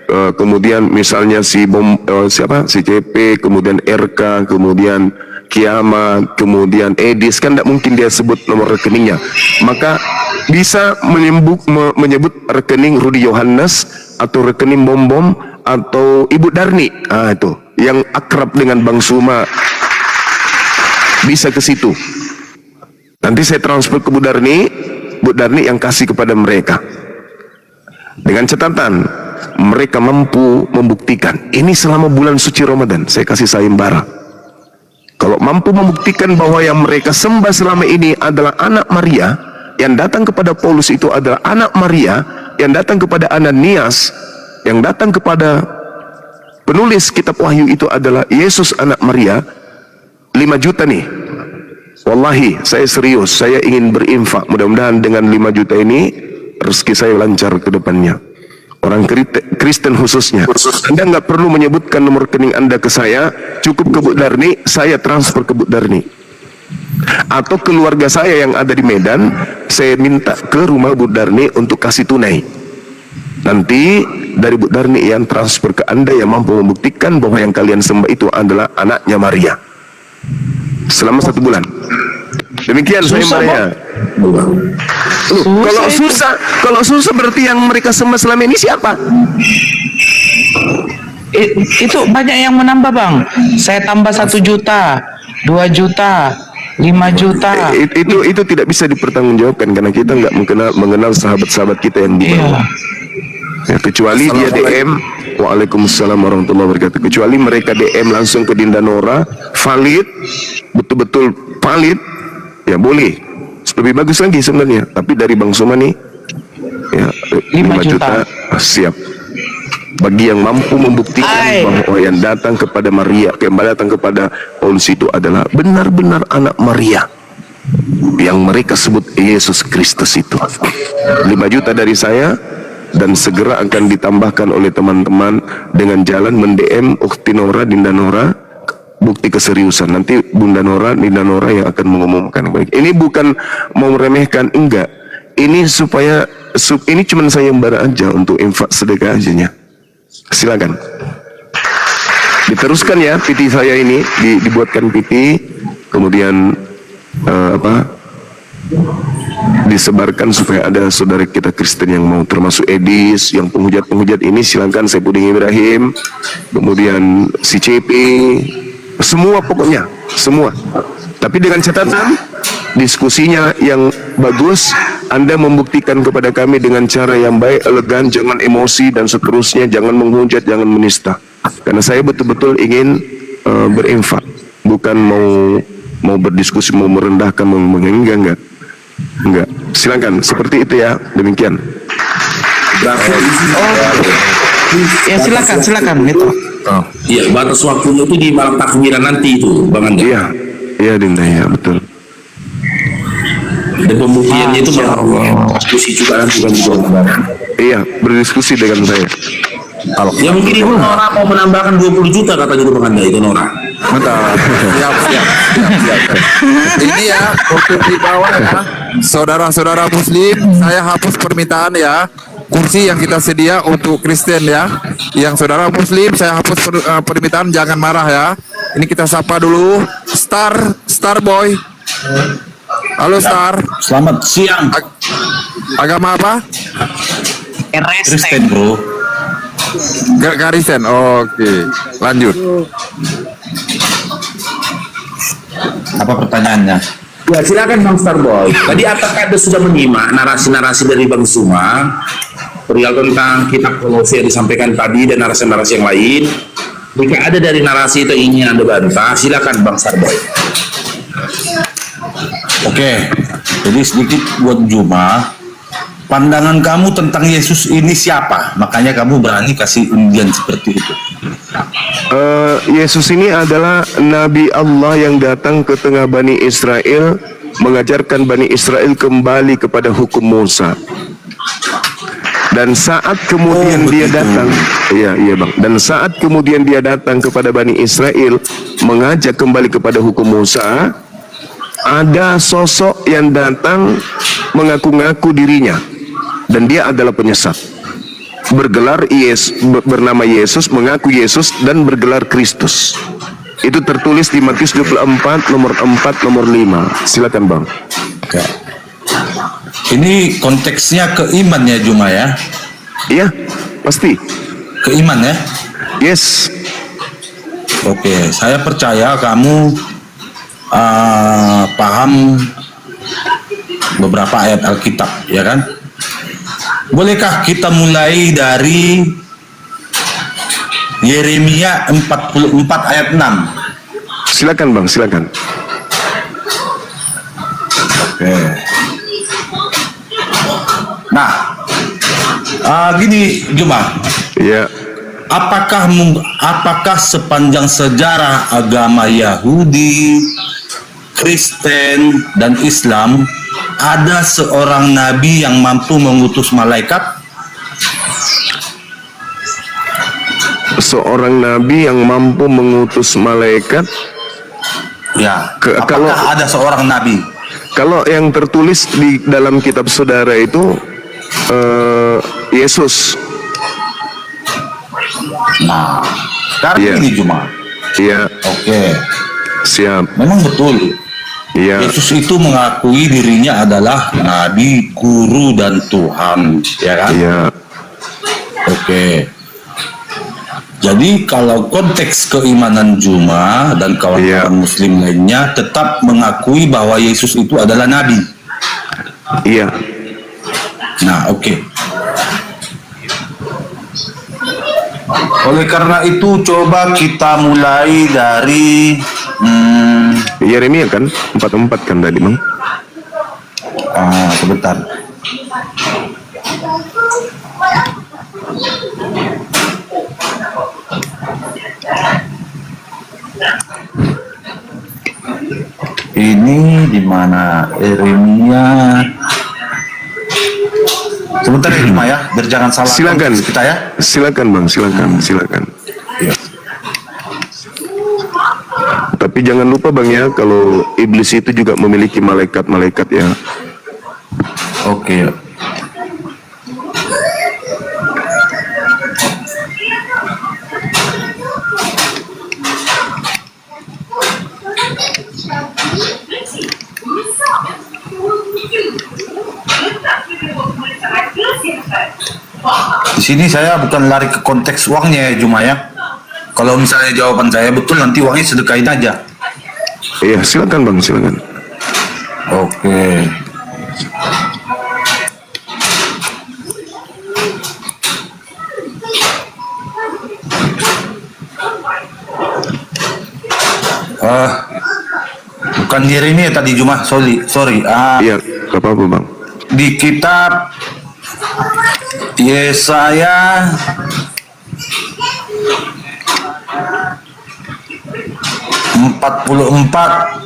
Kemudian misalnya si CP, kemudian RK, kemudian Kiamat, kemudian Edis, kan tidak mungkin dia sebut nomor rekeningnya. Maka bisa menyebut rekening Rudi Yohanes atau rekening Bom atau Ibu Darni. Itu yang akrab dengan Bang Suma, bisa ke situ. Nanti saya transfer ke Bu Darni yang kasih kepada mereka. Dengan catatan, mereka mampu membuktikan. Ini selama bulan suci Ramadan, saya kasih sayembara. Kalau mampu membuktikan bahwa yang mereka sembah selama ini adalah anak Maria, yang datang kepada Paulus itu adalah anak Maria, yang datang kepada Ananias, yang datang kepada penulis kitab Wahyu itu adalah Yesus anak Maria, 5 juta nih. Wallahi, saya serius, saya ingin berinfak. Mudah-mudahan dengan 5 juta ini rezeki saya lancar ke depannya. Orang Kristen khususnya. Anda nggak perlu menyebutkan nomor rekening Anda ke saya, cukup ke Bu Darni, saya transfer ke Bu Darni. Atau keluarga saya yang ada di Medan, saya minta ke rumah Bu Darni untuk kasih tunai. Nanti dari Bu Darni yang transfer ke Anda yang mampu membuktikan bahwa yang kalian sembah itu adalah anaknya Maria. Selama 1 bulan. Demikian sayembaranya. Kalau susah berarti yang mereka sembah selama ini siapa? Itu banyak yang menambah bang. Saya tambah 1 juta, 2 juta, 5 juta. Itu tidak bisa dipertanggungjawabkan karena kita nggak mengenal sahabat-sahabat kita yang di bawah. Ya, kecuali dia DM, Waalaikumsalam warahmatullahi wabarakatuh. Kecuali mereka DM langsung ke Dinda Nora, valid, betul-betul valid, ya boleh. Lebih bagus lagi sebenarnya. Tapi dari Bang Suma nih, ya 5 juta siap. Bagi yang mampu membuktikan bahwa yang datang kepada Maria, yang datang kepada Paulus itu adalah benar-benar anak Maria yang mereka sebut Yesus Kristus itu. 5 juta dari saya, dan segera akan ditambahkan oleh teman-teman dengan jalan mendm Ukhti Nora, Dinda Nora, bukti keseriusan. Nanti Bunda Nora, Dinda Nora yang akan mengumumkan. Baik, ini bukan mau meremehkan, enggak. Ini supaya ini cuma sayembara aja untuk infak sedekah aja. Silakan. Diteruskan ya PT saya ini, dibuatkan PT, kemudian disebarkan supaya ada saudara kita Kristen yang mau, termasuk Edis, yang penghujat ini silakan, Saipudin Ibrahim, kemudian si CP, semua pokoknya, semua. Tapi dengan catatan diskusinya yang bagus, Anda membuktikan kepada kami dengan cara yang baik, elegan, jangan emosi dan seterusnya, jangan menghujat, jangan menista. Karena saya betul-betul ingin berinfak, bukan mau berdiskusi, mau merendahkan, mau enggak. Silakan, seperti itu ya, demikian. Ya silakan itu. Iya, batas waktunya itu di malam takbiran nanti itu, Bang Anda. Iya Dinda, ya betul. Dan pembuktiannya itu diskusi juga nanti kan juga. Iya, berdiskusi dengan saya. Ya mungkin itu Nora mau menambahkan 20 juta katanya itu Bang Anda, itu Nora. Bentar. Siap. Ini ya, untuk di bawah ya, saudara-saudara Muslim, saya hapus permintaan ya, kursi yang kita sedia untuk Kristen ya. Yang saudara Muslim, saya hapus permintaan, jangan marah ya. Ini kita sapa dulu, Star Boy. Halo Star. Selamat siang. Agama apa? Kristen bro. Kristen. Oke, lanjut. Apa pertanyaannya? Ya silakan Bang Starboy. Tadi apakah Anda sudah menyimak narasi-narasi dari Bang Zuma perihal tentang kitab Kolose yang disampaikan tadi dan narasi-narasi yang lain? Jika ada dari narasi itu ingin Anda bantah, silakan Bang Starboy. Oke, jadi sedikit buat Juma. Pandangan kamu tentang Yesus ini siapa? Makanya kamu berani kasih undian seperti itu. Yesus ini adalah Nabi Allah yang datang ke tengah Bani Israel, mengajarkan Bani Israel kembali kepada hukum Musa. Dan saat kemudian dia datang, iya Bang. Dan saat kemudian dia datang kepada Bani Israel, mengajak kembali kepada hukum Musa, ada sosok yang datang mengaku-ngaku dirinya, dan dia adalah penyesat. Bergelar bernama Yesus, mengaku Yesus, dan bergelar Kristus. Itu tertulis di Matius 24 nomor 4 nomor 5. Silakan Bang. Oke. Ini konteksnya keiman ya Juma ya? Iya, pasti. Keiman ya? Yes. Oke, saya percaya kamu paham beberapa ayat Alkitab, ya kan? Bolehkah kita mulai dari Yeremia 44 ayat 6? Silakan Bang, silakan. Oke. Nah, gini Juma. Iya. Apakah sepanjang sejarah agama Yahudi, Kristen, dan Islam ada seorang nabi yang mampu mengutus malaikat? Seorang nabi yang mampu mengutus malaikat? Ya. Kalau ada seorang nabi? Kalau yang tertulis di dalam kitab saudara itu Yesus. Nah, sekarang ini Juma. Iya. Oke. Siap. Memang betul. Iya. Yesus itu mengakui dirinya adalah nabi, guru, dan Tuhan, ya kan? Iya. Oke. Jadi kalau konteks keimanan Juma dan kawan-kawan Muslim lainnya tetap mengakui bahwa Yesus itu adalah nabi. Iya. Nah, oke. Oleh karena itu coba kita mulai dari Yeremia kan 44 kan tadi bang. Sebentar. Ini di mana Yeremia? Sebentar ya Juma ya, biar jangan salah Silakan konteks kita ya. Silakan bang, silakan. Iya. Tapi jangan lupa bang ya, kalau iblis itu juga memiliki malaikat-malaikat ya. Oke. Di sini saya bukan lari ke konteks uangnya ya Juma ya. Kalau misalnya jawaban saya betul, nanti uangnya sedekahin aja. Iya, silakan bang, silakan. Oke. Bukan Yeremia tadi Juma, sorry. Iya, gak apa-apa bang. Di kitab Yesaya 44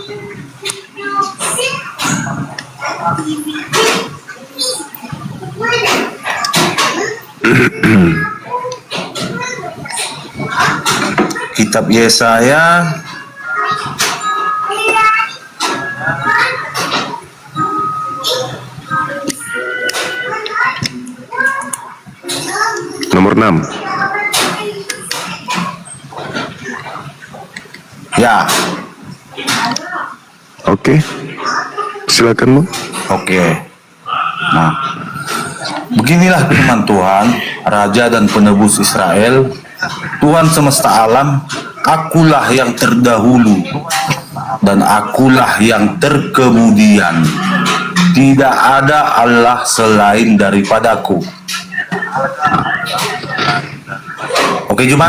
kitab Yesaya Nomor 6. ya. Oke. Silakan bang. Oke. Nah, beginilah firman Tuhan, Raja dan Penebus Israel, Tuhan semesta alam, akulah yang terdahulu dan akulah yang terkemudian. Tidak ada Allah selain daripadaku. Oke, Juma.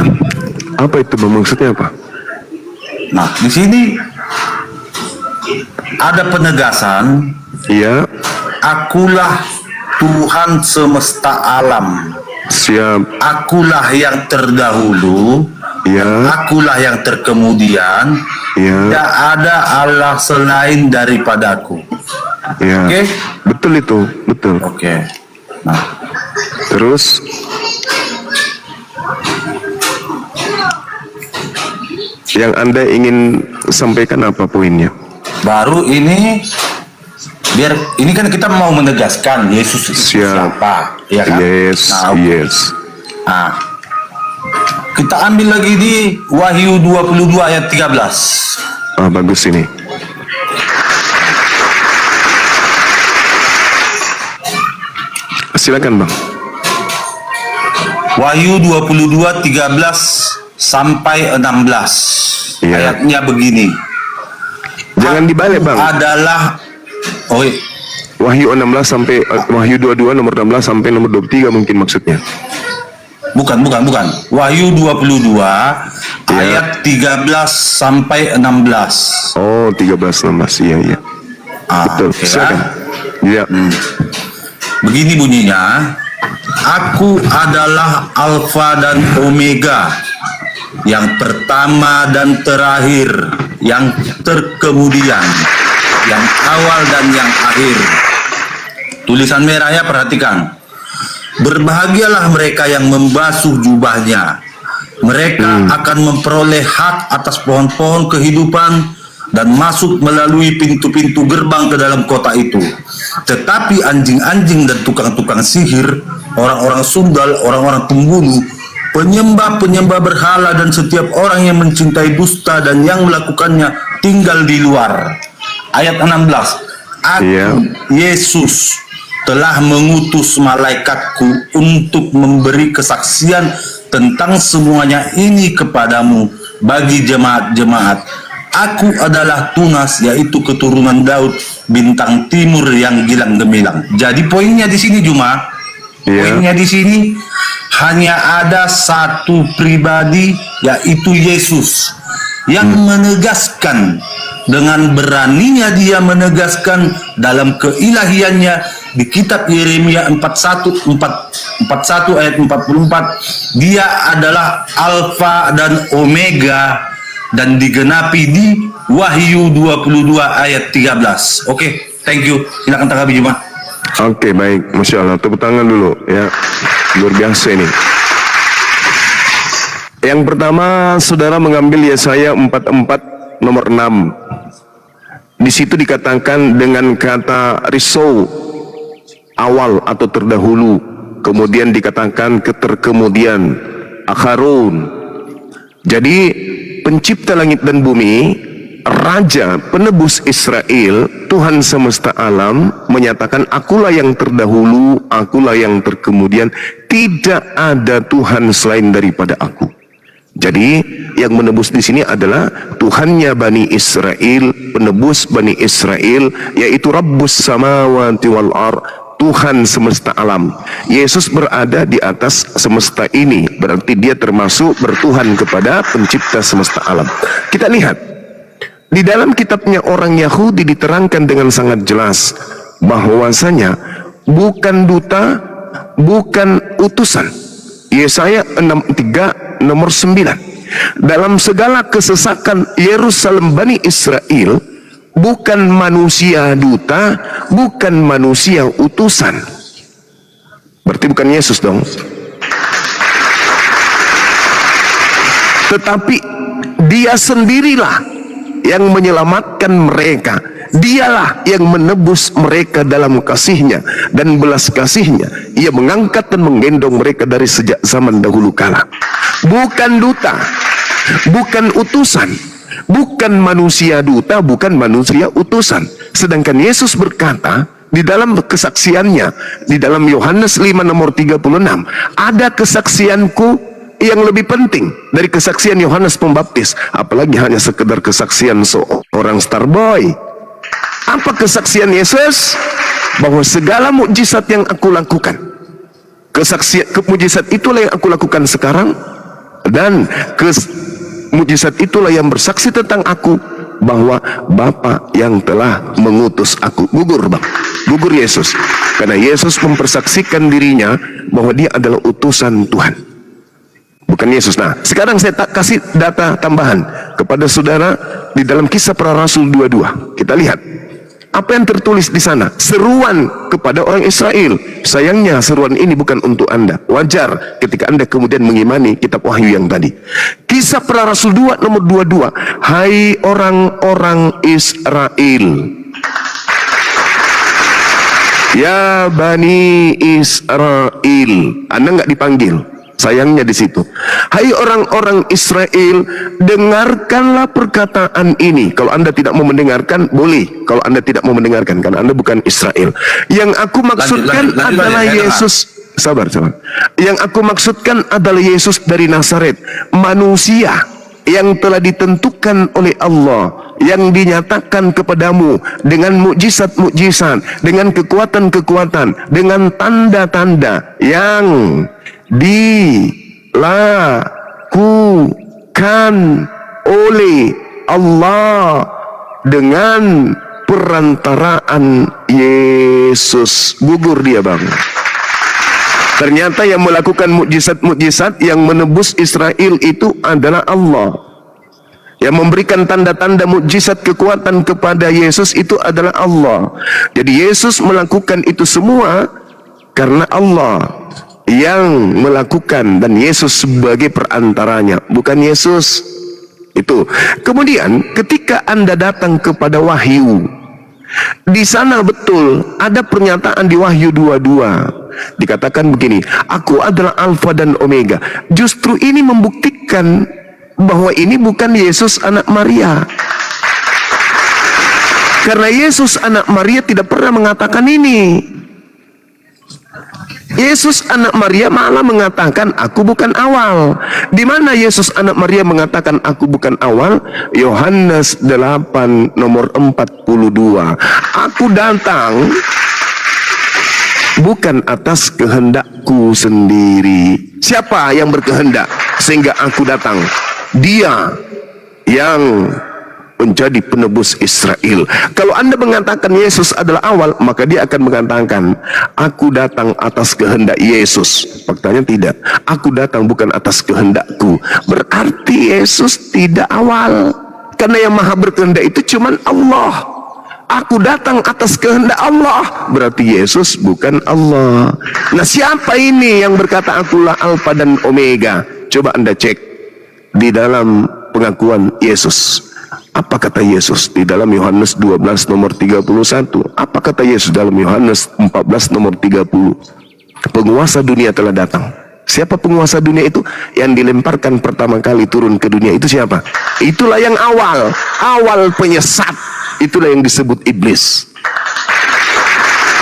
Apa itu bang, maksudnya apa? Nah, di sini ada penegasan, Iya, akulah Tuhan semesta alam. siap. Akulah yang terdahulu, Iya, akulah yang terkemudian. iya, Tidak ada Allah selain daripadaku. iya. Oke? Betul itu, betul. Oke. Nah, Terus, yang Anda ingin sampaikan apa poinnya? baru ini biar ini kan kita mau menegaskan Yesus itu Siap. siapa, ya kan? Yes, Nah, oke. yes. Nah, kita ambil lagi di Wahyu 22 ayat 13. Bagus ini. Silakan bang. Wahyu 22 13 sampai 16. Iya. Ayatnya begini. Jangan dibalik bang. Adalah Wahyu 16 sampai Wahyu 22 nomor 16 sampai nomor 23 mungkin maksudnya. bukan. Wahyu 22 ayat 13 sampai 16. Oh, 13 16. Iya. Betul. Oke, Silakan. Iya. Begini bunyinya, aku adalah Alfa dan Omega, yang pertama dan terakhir, yang terkemudian, yang awal dan yang akhir. Tulisan merahnya perhatikan. Berbahagialah mereka yang membasuh jubahnya. Mereka akan memperoleh hak atas pohon-pohon kehidupan dan masuk melalui pintu-pintu gerbang ke dalam kota itu. Tetapi anjing-anjing dan tukang-tukang sihir, orang-orang sundal, orang-orang pembunuh, penyembah-penyembah berhala dan setiap orang yang mencintai dusta dan yang melakukannya tinggal di luar. Ayat 16. Aku, Iya. Yesus, telah mengutus malaikatku untuk memberi kesaksian tentang semuanya ini kepadamu bagi jemaat-jemaat. Aku adalah Tunas, yaitu keturunan Daud, bintang timur yang gilang gemilang. Jadi poinnya di sini Juma, Iya. poinnya di sini hanya ada satu pribadi, yaitu Yesus. yang menegaskan, dengan beraninya dia menegaskan dalam keilahiannya di kitab Yeremia 41 ayat 44, dia adalah Alfa dan Omega, dan digenapi di Wahyu 22 ayat 13. Oke, thank you. Silakan Kak Habib Jumat. Oke, baik. Masya Allah. Tepuk tangan dulu. Ya, luar biasa ini. Yang pertama, saudara mengambil Yesaya 44 nomor 6. Di situ dikatakan dengan kata risau, awal atau terdahulu. Kemudian dikatakan keterkemudian, akharun. Jadi pencipta langit dan bumi, Raja penebus Israel, Tuhan semesta alam menyatakan, akulah yang terdahulu, akulah yang terkemudian, tidak ada Tuhan selain daripada aku. Jadi yang menebus di sini adalah Tuhannya Bani Israel, penebus Bani Israel, yaitu Rabbus samawati wal ar, Tuhan semesta alam. Yesus berada di atas semesta ini, berarti dia termasuk bertuhan kepada pencipta semesta alam. Kita lihat di dalam kitabnya orang Yahudi diterangkan dengan sangat jelas bahwasanya bukan duta, bukan utusan. Yesaya 63 nomor 9. Dalam segala kesesakan Yerusalem Bani Israel, bukan manusia duta, bukan manusia utusan. Berarti bukan Yesus dong. Tetapi dia sendirilah yang menyelamatkan mereka. Dialah yang menebus mereka dalam kasihnya dan belas kasihnya. Ia mengangkat dan menggendong mereka dari sejak zaman dahulu kala. Bukan duta, bukan utusan, bukan manusia duta, bukan manusia utusan. Sedangkan Yesus berkata di dalam kesaksiannya, di dalam Yohanes 5 nomor 36, ada kesaksianku yang lebih penting dari kesaksian Yohanes Pembaptis, apalagi hanya sekedar kesaksian seorang starboy. Apa kesaksian Yesus? Bahwa segala mukjizat yang aku lakukan, kesaksian mukjizat itulah yang aku lakukan sekarang, dan mukjizat itulah yang bersaksi tentang aku, bahwa Bapa yang telah mengutus aku. Gugur bang, gugur Yesus, karena Yesus mempersaksikan dirinya bahwa dia adalah utusan Tuhan, bukan Yesus. Nah, sekarang saya kasih data tambahan kepada saudara di dalam Kisah Para Rasul 22. Kita lihat apa yang tertulis di sana. Seruan kepada orang Israel. Sayangnya seruan ini bukan untuk Anda. Wajar ketika Anda kemudian mengimani kitab Wahyu yang tadi. Kisah Para Rasul 2 nomor 22. Hai orang-orang Israel, ya Bani Israel. Anda nggak dipanggil. Sayangnya di situ. Hai orang-orang Israel, dengarkanlah perkataan ini. Kalau Anda tidak mau mendengarkan, boleh. Kalau Anda tidak mau mendengarkan, karena Anda bukan Israel. Yang aku maksudkan adalah Yesus. Sabar. Yang aku maksudkan adalah Yesus dari Nazaret, manusia yang telah ditentukan oleh Allah, yang dinyatakan kepadamu dengan mukjizat-mukjizat, dengan kekuatan-kekuatan, dengan tanda-tanda yang dilakukan oleh Allah dengan perantaraan Yesus. Gugur dia bang. Ternyata yang melakukan mukjizat-mukjizat yang menebus Israel itu adalah Allah. Yang memberikan tanda-tanda mukjizat kekuatan kepada Yesus itu adalah Allah. Jadi Yesus melakukan itu semua karena Allah yang melakukan, dan Yesus sebagai perantaranya, bukan Yesus. Itu. Kemudian ketika Anda datang kepada Wahyu, di sana betul ada pernyataan di Wahyu 22. Dikatakan begini, aku adalah Alfa dan Omega. Justru ini membuktikan bahwa ini bukan Yesus anak Maria. Karena Yesus anak Maria tidak pernah mengatakan ini. Yesus anak Maria malah mengatakan aku bukan awal. Di mana Yesus anak Maria mengatakan aku bukan awal? Yohanes 8 nomor 42. Aku datang bukan atas kehendakku sendiri. Siapa yang berkehendak sehingga aku datang? Dia yang menjadi penebus Israel. Kalau Anda mengatakan Yesus adalah awal, maka dia akan mengatakan, aku datang atas kehendak Yesus. Faktanya tidak. Aku datang bukan atas kehendakku. Berarti Yesus tidak awal. Karena yang maha berkehendak itu cuman Allah. Aku datang atas kehendak Allah. Berarti Yesus bukan Allah. Nah, siapa ini yang berkata akulah Alfa dan Omega? Coba Anda cek di dalam pengakuan Yesus. Apa kata Yesus di dalam Yohanes 12 nomor 31? Apa kata Yesus dalam Yohanes 14 nomor 30? Penguasa dunia telah datang. Siapa penguasa dunia itu? Yang dilemparkan pertama kali turun ke dunia itu siapa? Itulah yang awal. Awal penyesat. Itulah yang disebut iblis.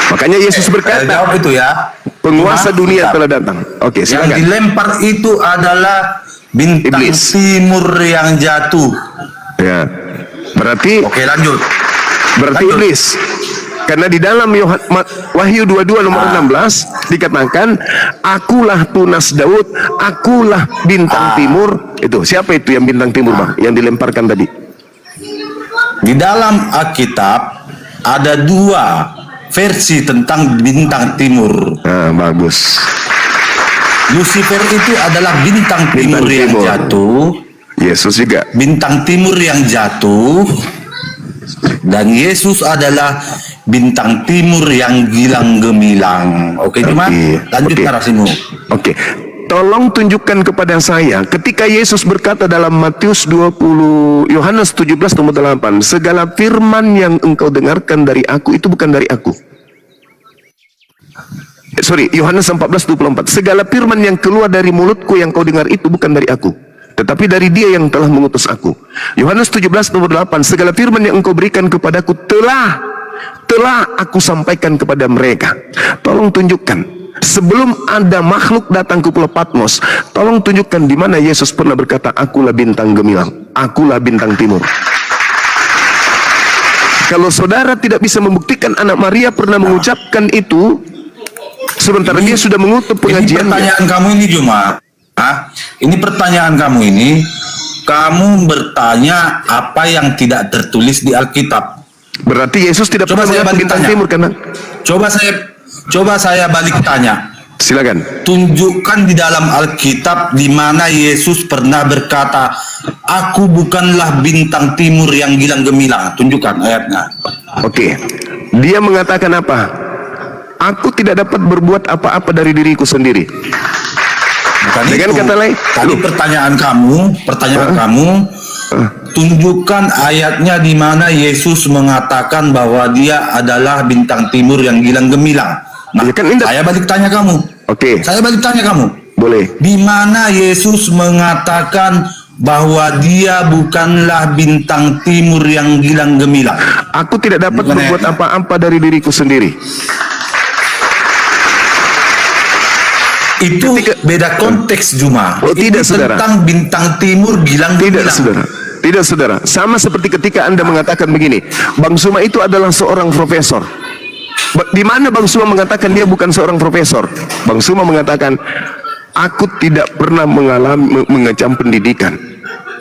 Makanya Yesus berkata, Jawab itu ya. penguasa dunia Bentar. telah datang. Oke, Yang silakan. dilempar itu adalah bintang Iblis. timur yang jatuh. Ya. Berarti Oke, lanjut. Lanjut. iblis. Karena di dalam Wahyu 22 nomor 16 dikatakan, akulah tunas Daud, akulah bintang timur. Itu siapa itu yang bintang timur, Bang? Yang dilemparkan tadi. Di dalam Alkitab ada dua versi tentang bintang timur. Nah, bagus. Lucifer itu adalah bintang timur Bintang yang timur. jatuh. Yesus juga. Bintang timur yang jatuh. Dan Yesus adalah bintang timur yang gilang gemilang. Oke, cuma lanjut Oke. narasimu. Oke. Tolong tunjukkan kepada saya ketika Yesus berkata dalam Matius 20, Yohanes 17 nomor 8, segala firman yang engkau dengarkan dari aku itu bukan dari aku. Yohanes 14:24, segala firman yang keluar dari mulutku yang kau dengar itu bukan dari aku, tetapi dari dia yang telah mengutus aku. Yohanes 17 nomor 8, segala firman yang engkau berikan kepadaku telah aku sampaikan kepada mereka. Tolong tunjukkan, sebelum ada makhluk datang ke Pulau Patmos, tolong tunjukkan di mana Yesus pernah berkata, akulah bintang gemilang, akulah bintang timur. Kalau saudara tidak bisa membuktikan anak Maria pernah mengucapkan itu, sementara dia sudah mengutuk Ini pengajiannya. pertanyaan kamu ini Juma. Ini pertanyaan kamu ini. Kamu bertanya apa yang tidak tertulis di Alkitab. Berarti Yesus tidak Coba pernah saya mengaku balik bintang tanya. timur, kan? Coba saya balik tanya. Silakan. Tunjukkan di dalam Alkitab di mana Yesus pernah berkata, aku bukanlah bintang timur yang gilang gemilang. Tunjukkan ayatnya. Oke. Dia mengatakan apa? Aku tidak dapat berbuat apa-apa dari diriku sendiri. Bukan Dengan itu. kata lain, Tadi pertanyaan kamu, tunjukkan ayatnya di mana Yesus mengatakan bahwa dia adalah bintang timur yang gilang gemilang. Nah, Ya kan, Indah. saya balik tanya kamu. Oke. Saya balik tanya kamu. Boleh. Di mana Yesus mengatakan bahwa dia bukanlah bintang timur yang gilang gemilang. Aku tidak dapat Bukan berbuat ayatnya. apa-apa dari diriku sendiri. Itu beda konteks Juma. Oh, tidak, Itu saudara. tentang bintang timur gilang Tidak, gemilang. saudara. Tidak, saudara. Sama seperti ketika Anda mengatakan begini, Bang Suma itu adalah seorang profesor. Di mana Bang Suma mengatakan dia bukan seorang profesor? Bang Suma mengatakan, aku tidak pernah mengalami mengecam pendidikan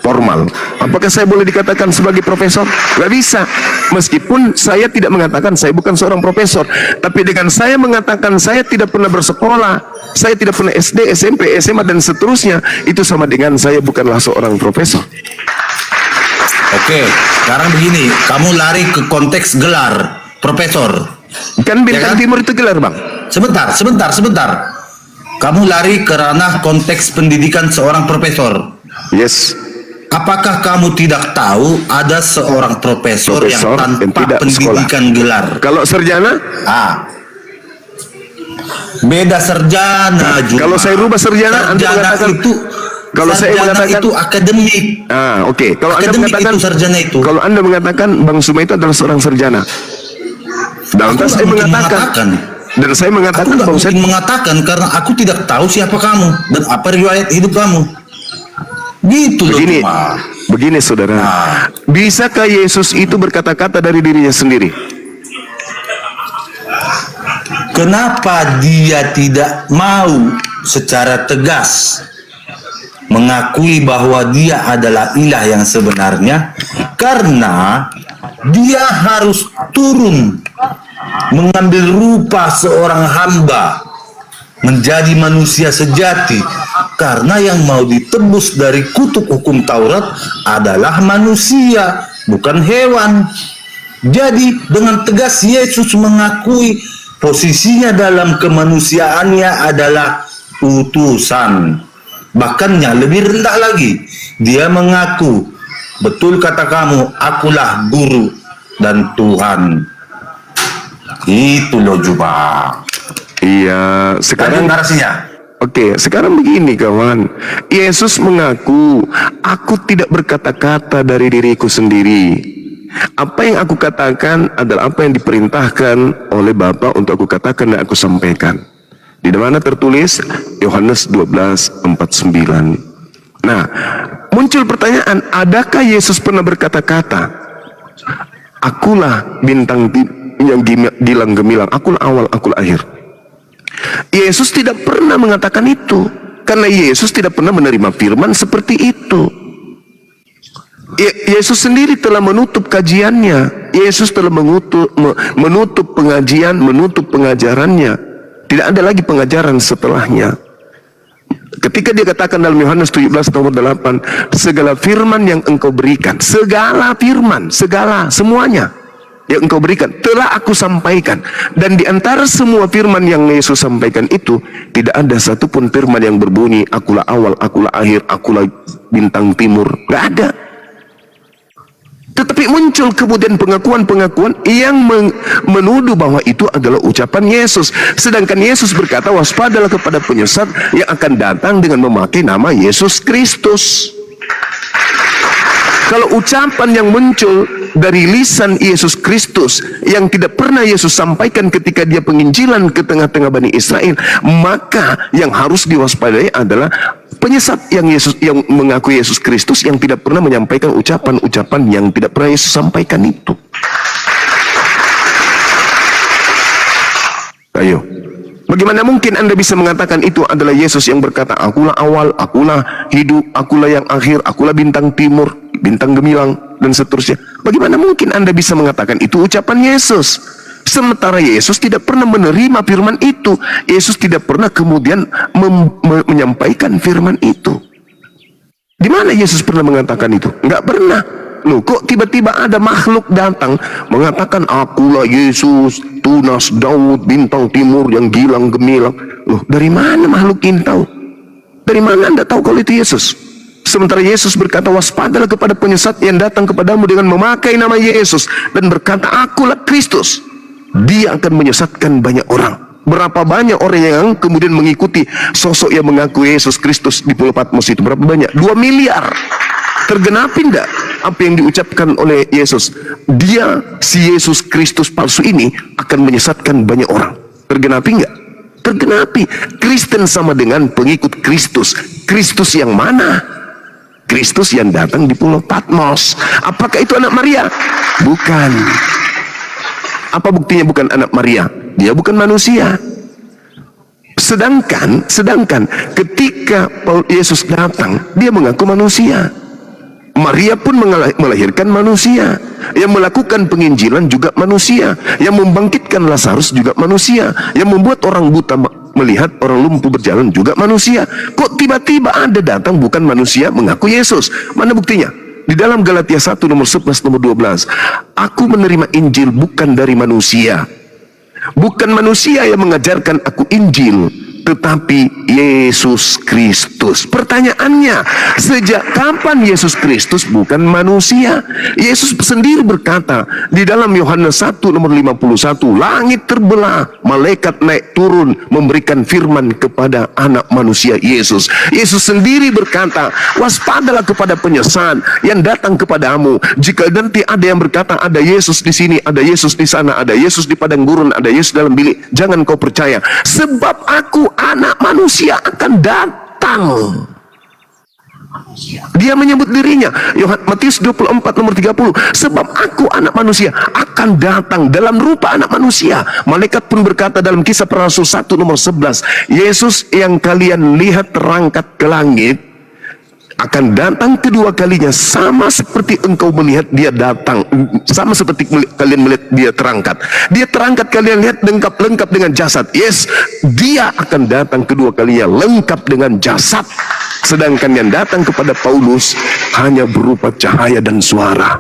formal. Apakah saya boleh dikatakan sebagai profesor? Gak bisa. Meskipun saya tidak mengatakan saya bukan seorang profesor, tapi dengan saya mengatakan saya tidak pernah bersekolah, saya tidak pernah SD, SMP, SMA dan seterusnya, itu sama dengan saya bukanlah seorang profesor. Oke, sekarang begini, kamu lari ke konteks gelar profesor. Kan bintang Ya kan? timur itu gelar, Bang. Sebentar. Kamu lari ke ranah konteks pendidikan seorang profesor. Yes. Apakah kamu tidak tahu ada seorang profesor yang Profesor tanpa yang tidak pendidikan gelar? Kalau sarjana, Beda sarjana juga. kalau saya rubah sarjana, Anda mengatakan itu kalau saya sarjana mengatakan itu akademik. oke. Kalau Anda Akademik mengatakan itu sarjana itu. Kalau Anda mengatakan Bang Suma itu adalah seorang sarjana. Dan Aku saya nggak mungkin mengatakan, dan saya Aku mengatakan nggak Bang mungkin mengatakan karena aku tidak tahu siapa kamu dan apa riwayat hidup kamu. Gitu loh. begini, Cuma. begini saudara. Bisakah Yesus itu berkata-kata dari dirinya sendiri? Kenapa dia tidak mau secara tegas mengakui bahwa dia adalah ilah yang sebenarnya, karena dia harus turun mengambil rupa seorang hamba, menjadi manusia sejati, karena yang mau ditebus dari kutuk hukum Taurat adalah manusia, bukan hewan. Jadi dengan tegas Yesus mengakui posisinya dalam kemanusiaannya adalah utusan. Bahkannya lebih rendah lagi, dia mengaku, betul kata kamu, akulah guru dan Tuhan. Itu loh Juba. Iya, Lanjut sekarang narasinya. Oke, sekarang begini kawan. Yesus mengaku, aku tidak berkata-kata dari diriku sendiri. Apa yang aku katakan adalah apa yang diperintahkan oleh Bapa untuk aku katakan dan aku sampaikan. Di mana tertulis Yohanes 12:49. Nah, muncul pertanyaan, adakah Yesus pernah berkata-kata, akulah bintang yang gilang gemilang, akulah awal, akulah akhir? Yesus tidak pernah mengatakan itu, karena Yesus tidak pernah menerima firman seperti itu. Yesus sendiri telah menutup kajiannya. Yesus telah menutup pengajian, menutup pengajarannya. Tidak ada lagi pengajaran setelahnya. Ketika dia katakan dalam Yohanes 17:8, segala firman yang engkau berikan, segala firman, segala, semuanya yang engkau berikan telah aku sampaikan. Dan di antara semua firman yang Yesus sampaikan itu, tidak ada satupun firman yang berbunyi akulah awal, akulah akhir, akulah bintang timur. Gak ada. Tetapi muncul kemudian pengakuan-pengakuan yang menuduh bahwa itu adalah ucapan Yesus. Sedangkan Yesus berkata, waspadalah kepada penyesat yang akan datang dengan memakai nama Yesus Kristus. Kalau ucapan yang muncul dari lisan Yesus Kristus yang tidak pernah Yesus sampaikan ketika dia penginjilan ke tengah-tengah Bani Israel, maka yang harus diwaspadai adalah penyesat yang mengaku Yesus Kristus yang tidak pernah menyampaikan ucapan-ucapan yang tidak pernah Yesus sampaikan itu. Ayo, bagaimana mungkin Anda bisa mengatakan itu adalah Yesus yang berkata, akulah awal, akulah hidup, akulah yang akhir, akulah bintang timur, bintang gemilang, dan seterusnya. Bagaimana mungkin Anda bisa mengatakan itu ucapan Yesus? Sementara Yesus tidak pernah menerima firman itu. Yesus tidak pernah kemudian menyampaikan firman itu. Di mana Yesus pernah mengatakan itu? Enggak pernah. Loh, kok tiba-tiba ada makhluk datang mengatakan akulah Yesus, tunas Daud, bintang timur yang gilang gemilang. Loh, dari mana makhluk ini tahu? Dari mana Anda tahu kalau itu Yesus? Sementara Yesus berkata, waspadalah kepada penyesat yang datang kepadamu dengan memakai nama Yesus dan berkata, akulah Kristus. Dia akan menyesatkan banyak orang. Berapa banyak orang yang kemudian mengikuti sosok yang mengaku Yesus Kristus di Pulau Patmos itu? Berapa banyak? 2 miliar. Tergenapi enggak apa yang diucapkan oleh Yesus? Dia, si Yesus Kristus palsu ini akan menyesatkan banyak orang. Tergenapi enggak? Tergenapi. Kristen sama dengan pengikut Kristus. Kristus yang mana? Kristus yang datang di Pulau Patmos. Apakah itu anak Maria? Bukan. Apa buktinya bukan anak Maria? Dia bukan manusia. Sedangkan ketika Yesus datang, dia mengaku manusia. Maria pun melahirkan manusia. Yang melakukan penginjilan juga manusia. Yang membangkitkan Lazarus juga manusia. Yang membuat orang buta melihat, orang lumpuh berjalan juga manusia. Kok tiba-tiba ada datang bukan manusia mengaku Yesus? Mana buktinya? Di dalam Galatia 1 nomor 11 nomor 12, aku menerima Injil bukan dari manusia. Bukan manusia yang mengajarkan aku Injil, tetapi Yesus Kristus. Pertanyaannya, sejak kapan Yesus Kristus bukan manusia? Yesus sendiri berkata di dalam Yohanes 1 nomor 51, langit terbelah, malaikat naik turun memberikan firman kepada anak manusia Yesus. Yesus sendiri berkata, waspadalah kepada penyesat yang datang kepadamu. Jika nanti ada yang berkata ada Yesus di sini, ada Yesus di sana, ada Yesus di padang gurun, ada Yesus dalam bilik, jangan kau percaya, sebab aku anak manusia akan datang. Dia menyebut dirinya, Matius 24 nomor 30, sebab aku anak manusia akan datang dalam rupa anak manusia. Malaikat pun berkata dalam Kisah Para Rasul 1 nomor 11, Yesus yang kalian lihat terangkat ke langit akan datang kedua kalinya sama seperti engkau melihat dia datang, sama seperti kalian melihat dia terangkat. Dia terangkat, kalian lihat lengkap dengan jasad. Yes, dia akan datang kedua kalinya lengkap dengan jasad. Sedangkan yang datang kepada Paulus hanya berupa cahaya dan suara.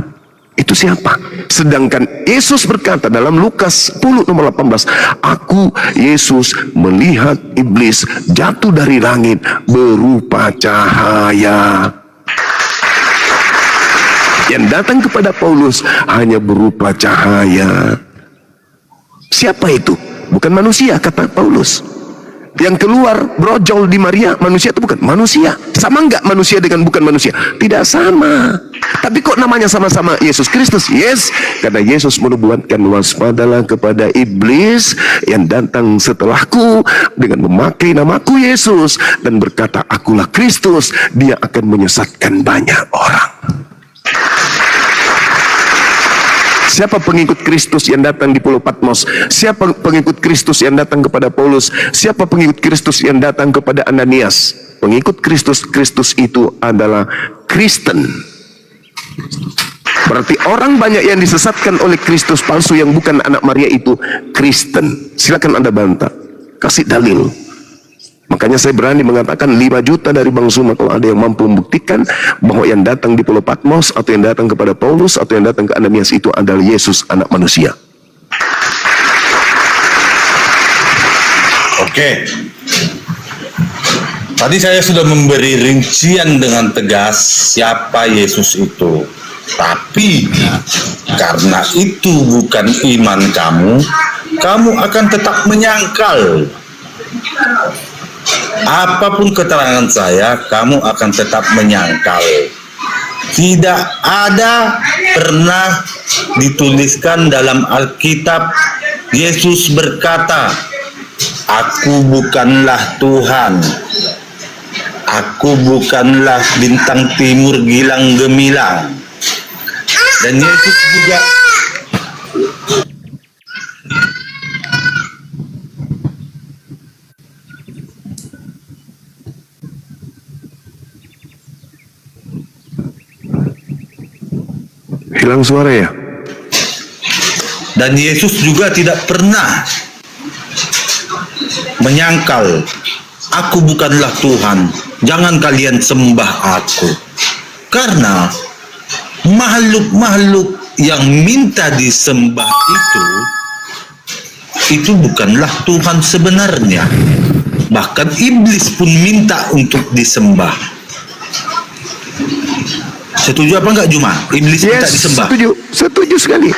Itu siapa? Sedangkan Yesus berkata dalam Lukas 10 nomor 18, aku Yesus melihat iblis jatuh dari langit berupa cahaya. Yang datang kepada Paulus hanya berupa cahaya. Siapa itu? Bukan manusia, kata Paulus. Yang keluar brojol di Maria, manusia itu bukan manusia. Sama enggak manusia dengan bukan manusia? Tidak sama. Tapi kok namanya sama-sama Yesus Kristus? Yes, karena Yesus menubuatkan, waspadalah kepada iblis yang datang setelahku dengan memakai namaku Yesus dan berkata, akulah Kristus. Dia akan menyesatkan banyak orang. Siapa pengikut Kristus yang datang di Pulau Patmos? Siapa pengikut Kristus yang datang kepada Paulus? Siapa pengikut Kristus yang datang kepada Ananias? Pengikut Kristus, Kristus itu adalah Kristen. Berarti orang banyak yang disesatkan oleh Kristus palsu yang bukan anak Maria itu Kristen. Silakan Anda bantah, kasih dalil. Makanya saya berani mengatakan 5 juta dari Bang Zuma kalau ada yang mampu membuktikan bahwa yang datang di Pulau Patmos atau yang datang kepada Paulus atau yang datang ke Ananias itu adalah Yesus anak manusia. Oke. Tadi saya sudah memberi rincian dengan tegas siapa Yesus itu. Tapi karena itu bukan iman kamu, kamu akan tetap menyangkal. Apapun keterangan saya, kamu akan tetap menyangkal. Tidak ada pernah dituliskan dalam Alkitab Yesus berkata, aku bukanlah Tuhan, aku bukanlah bintang timur gilang gemilang. Dan Yesus juga hilang suara ya? Dan Yesus juga tidak pernah menyangkal, aku bukanlah Tuhan, jangan kalian sembah aku. Karena makhluk-makhluk yang minta disembah itu bukanlah Tuhan sebenarnya. Bahkan iblis pun minta untuk disembah. Setuju apa enggak Juma? Iblis minta disembah. Setuju sekali.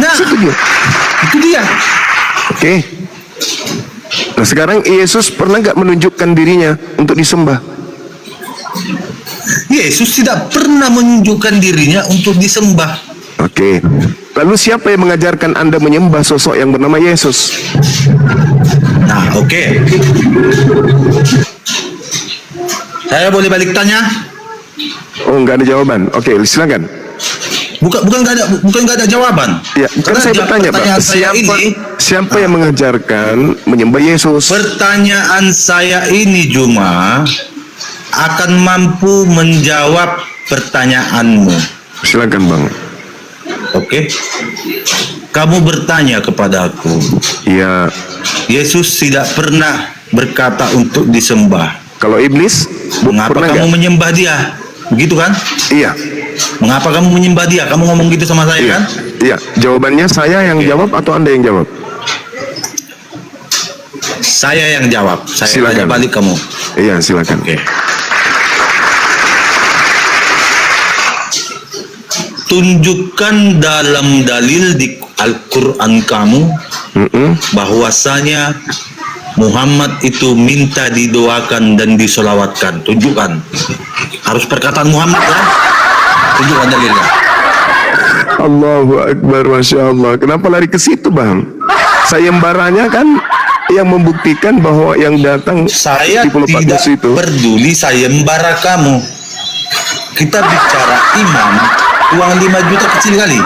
Nah, Setuju. itu dia. Oke. Nah sekarang Yesus pernah nggak menunjukkan dirinya untuk disembah? Yesus tidak pernah menunjukkan dirinya untuk disembah. Oke. Lalu siapa yang mengajarkan Anda menyembah sosok yang bernama Yesus? Nah, oke. Saya boleh balik tanya? Oh, nggak ada jawaban. Oke, silakan. Bukan nggak ada jawaban. Ya, kan saya bertanya, Pak. Siapa yang mengajarkan menyembah Yesus? Pertanyaan saya ini Juma akan mampu menjawab pertanyaanmu. Silakan, Bang. Oke. Kamu bertanya kepadaku. Ya. Yesus tidak pernah berkata untuk disembah. Kalau iblis, Mengapa pernah kamu nggak? menyembah dia? Begitu kan? Iya. Mengapa kamu menyembah dia? Kamu ngomong gitu sama saya Iya. kan? Iya. Jawabannya saya yang jawab atau Anda yang jawab? Saya yang jawab. Saya Silakan. tanya balik kamu. Iya, silakan. Oke. Tunjukkan dalam dalil di Al-Quran kamu bahwasanya Muhammad itu minta didoakan dan disolawatkan. Tunjukkan. Harus perkataan Muhammad ya. Tunjukkan dalilnya. Allahu Akbar, Masya Allah. Kenapa lari ke situ, Bang? Sayembaranya kan yang membuktikan bahwa yang datang Saya di Pulau tidak Patmos itu. peduli sayembara kamu. Kita bicara iman, uang 5 juta kecil kali.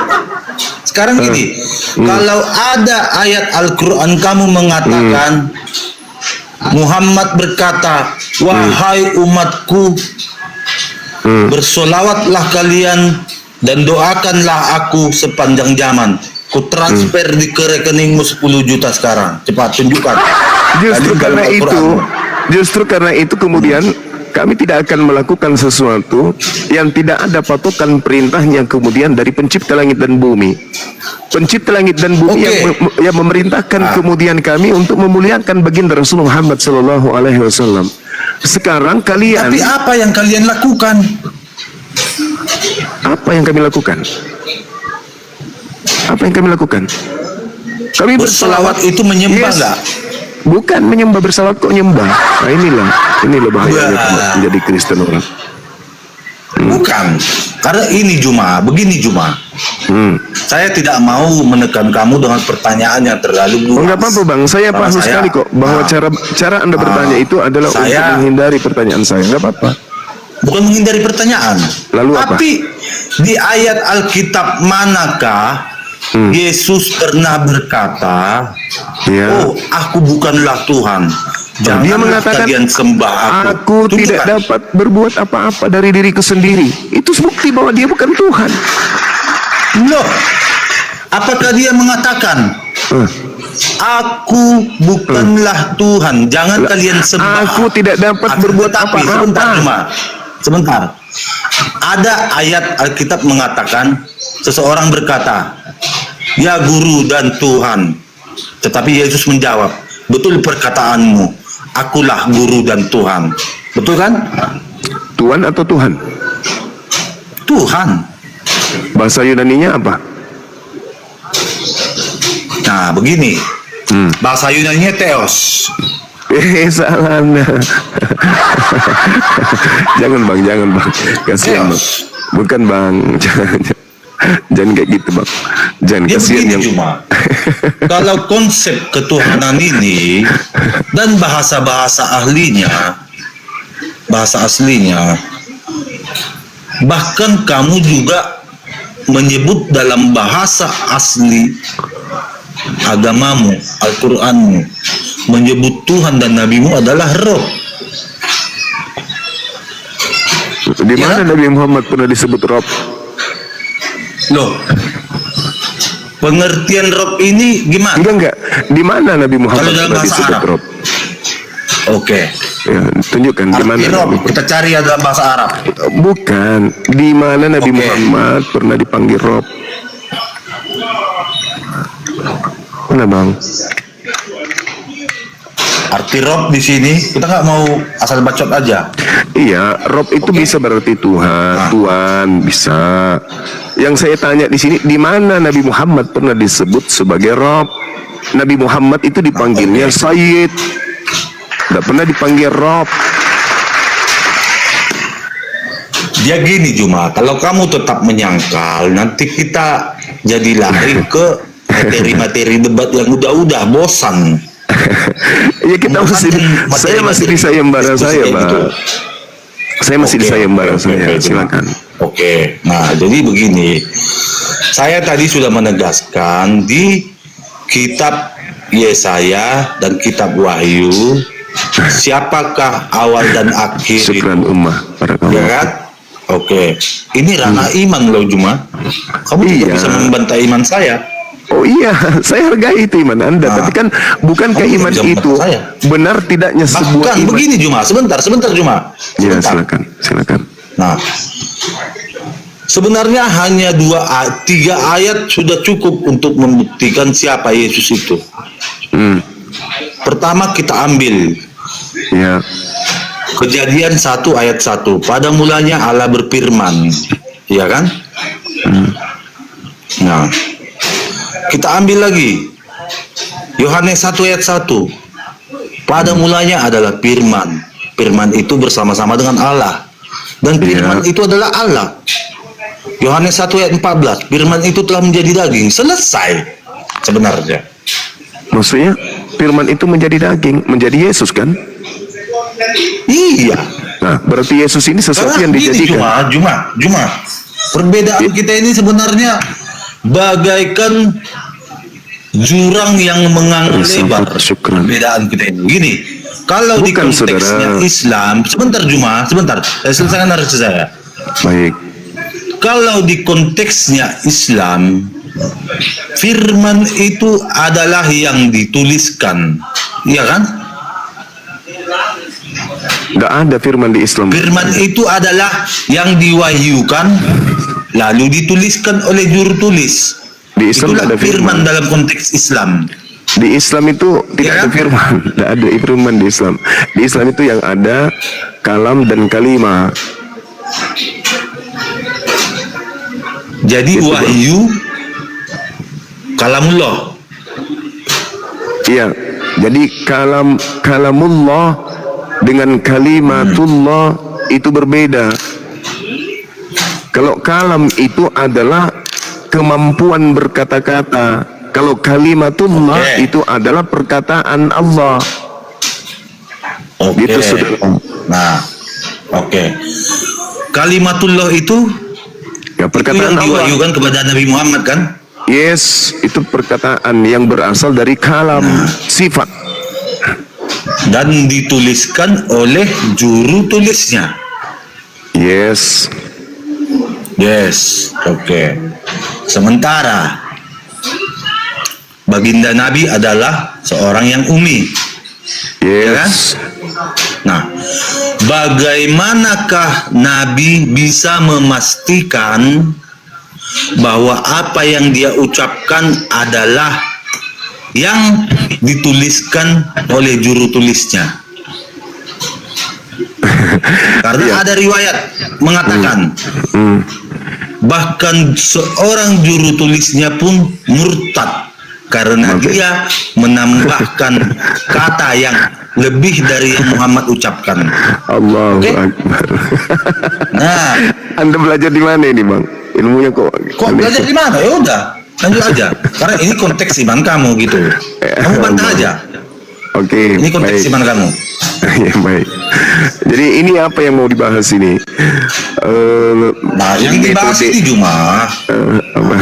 Sekarang gini, kalau ada ayat Al-Quran kamu mengatakan Muhammad berkata, wahai umatku, Bersolawatlah kalian dan doakanlah aku sepanjang zaman. Ku transfer di ke rekeningmu 10 juta sekarang. Cepat tunjukkan. Justru karena itu kemudian kami tidak akan melakukan sesuatu yang tidak ada patokan perintahnya kemudian dari pencipta langit dan bumi. Pencipta langit dan bumi yang memerintahkan kemudian kami untuk memuliakan baginda Rasulullah Muhammad sallallahu alaihi wasallam. Sekarang kalian, Tapi apa yang kalian lakukan? apa yang kami lakukan? Apa yang kami lakukan? Kami Bersolawat itu menyembah Yes. nggak? Bukan menyembah, bersalawat kok nyembah. Nah inilah bahayanya Wah. menjadi Kristen orang. Bukan. Karena ini begini Juma. Saya tidak mau menekan kamu dengan pertanyaan yang terlalu luas. Oh, enggak apa-apa bang, saya Karena paham saya- sekali kok bahwa cara anda bertanya itu adalah untuk saya- menghindari pertanyaan saya. Enggak apa-apa. Bukan menghindari pertanyaan. Lalu apa? Tapi di ayat Alkitab manakah Yesus pernah berkata, Ya. "Oh, aku bukanlah Tuhan. Dia Jangan mengatakan, kalian sembah aku." aku tidak Tunjukkan. dapat berbuat apa-apa dari diriku sendiri. Itu bukti bahwa dia bukan Tuhan. Loh, apakah dia mengatakan, "Aku bukanlah Tuhan, jangan kalian sembah"? Aku tidak dapat berbuat Tetapi apa-apa. sebentar. Ada ayat Alkitab mengatakan seseorang berkata, "Ya Guru dan Tuhan." Tetapi Yesus menjawab, "Betul perkataanmu, akulah Guru dan Tuhan." Betul kan? Tuhan atau Tuhan? Tuhan. Bahasa Yunaninya apa? Nah, begini. Bahasa Yunaninya Theos. Salah anda. Jangan bang, kasihan bang. Bukan bang, jangan kayak gitu bang. Jangan Dia kasihan begini yang. cuma. Kalau konsep ketuhanan ini dan bahasa-bahasa ahlinya, bahasa aslinya, bahkan kamu juga menyebut dalam bahasa asli agamamu, Al-Qur'anmu, menyebut Tuhan dan nabimu adalah roh. Di mana Ya. Nabi Muhammad pernah disebut Rob? Loh, pengertian roh ini gimana? Enggak. Di mana Nabi Muhammad Kalau dalam pernah bahasa disebut Arab. Rob? Oke. Ya, tunjukkan di mana. Arti roh Nabi- kita cari ya dalam bahasa Arab. Bukan. Di mana Nabi Oke. Muhammad pernah dipanggil Rob? Mana bang? Arti roh di sini kita nggak mau asal bacot aja. Iya, Rob itu Oke. bisa berarti Tuhan, Nah. Tuhan bisa. Yang saya tanya di sini, di mana Nabi Muhammad pernah disebut sebagai Rob? Nabi Muhammad itu dipanggilnya Sayyid, tidak pernah dipanggil Rob. Dia gini Juma, kalau kamu tetap menyangkal, nanti kita jadi lari ke materi-materi debat yang udah bosan. Ya kita masih, Menekankan saya masih di materi-materi sayembara diskusi saya, kayak Bang. gitu. Saya masih di Oke, sayembara oke, saya, oke, silakan. Oke, nah jadi begini, saya tadi sudah menegaskan di kitab Yesaya dan kitab Wahyu, siapakah awal dan akhir itu, Syukran ummah para ya kawan. kan? Oke, ini ranah iman loh Juma. Kamu tidak Iya. bisa membantai iman saya. Oh iya, saya hargai itu iman Anda, Nah, tapi kan bukankah kamu iman bisa itu membantu saya. benar tidaknya sebuah Bahkan iman? begini Juma, sebentar Juma. Ya, Sebentar. silakan. Nah, sebenarnya hanya 3 ayat sudah cukup untuk membuktikan siapa Yesus itu. Pertama kita ambil Ya, Kejadian 1 ayat 1. Pada mulanya Allah berfirman, ya kan? Nah, kita ambil lagi Yohanes 1 ayat 1. Pada mulanya adalah firman. Firman itu bersama-sama dengan Allah. Dan firman itu adalah Allah. Yohanes 1 ayat 14. Firman itu telah menjadi daging. Selesai sebenarnya. maksudnya firman itu menjadi daging, menjadi Yesus kan? Iya. Nah, berarti Yesus ini sesuatu yang Karena gini, dijadikan. Juma. Perbedaan kita ini sebenarnya bagaikan jurang yang mengangguk lebar. Syukran. Perbedaan kita ini. Gini, kalau di Bukan, konteksnya saudara. Islam, sebentar Juma, sebentar. Saya selesaikan narasi saya. Baik. Kalau di konteksnya Islam, firman itu adalah yang dituliskan, iya kan? Nggak ada firman di Islam. Firman itu adalah yang diwahyukan lalu dituliskan oleh juru tulis. Di Islam Itulah ada firman firman. dalam konteks Islam. Di Islam itu tidak Ya ada kan? firman. Tidak ada firman di Islam. Di Islam itu yang ada kalam dan kalimah. Jadi wahyu kalamullah. Iya. Jadi kalamullah dengan kalimatullah itu berbeda. Kalau kalam itu adalah kemampuan berkata-kata. Kalau kalimatullah Oke. itu adalah perkataan Allah. Oke. Gitu, saudara. Nah, oke. Kalimatullah itu Ya, yang perkataan Allah. diwahyukan kepada Nabi Muhammad kan? Yes, itu perkataan yang berasal dari kalam, sifat. Dan dituliskan oleh juru tulisnya. Yes. Yes, oke. Sementara baginda Nabi adalah seorang yang umi. Yes. Nah, bagaimanakah Nabi bisa memastikan bahwa apa yang dia ucapkan adalah yang dituliskan oleh juru tulisnya? Karena Iya. ada riwayat mengatakan bahkan seorang juru tulisnya pun murtad karena dia menambahkan kata yang lebih dari yang Muhammad ucapkan. Allahu Oke. Akbar. Nah, Anda belajar di mana ini, Bang? Ilmunya kok kok aneh. belajar di mana? Ya udah, lanjut aja. Karena ini konteks iman kamu gitu. Kamu bantah aja. Oke, Ini konteks baik. iman kamu. Ya, baik. Jadi ini apa yang mau dibahas ini? Nah, yang dibahas metode- ini cuma apa?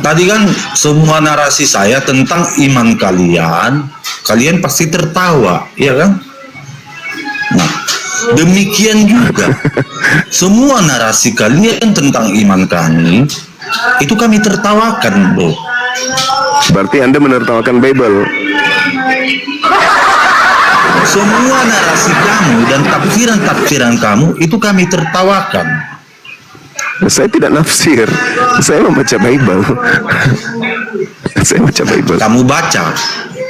tadi kan semua narasi saya tentang iman kalian, kalian pasti tertawa, ya kan? Nah, demikian juga semua narasi kalian tentang iman kami itu kami tertawakan, bro. Berarti Anda menertawakan Bible. Semua narasi kamu dan tafsiran-tafsiran kamu itu kami tertawakan. Saya tidak nafsir. Saya membaca Bible. Saya baca Bible. Kamu baca,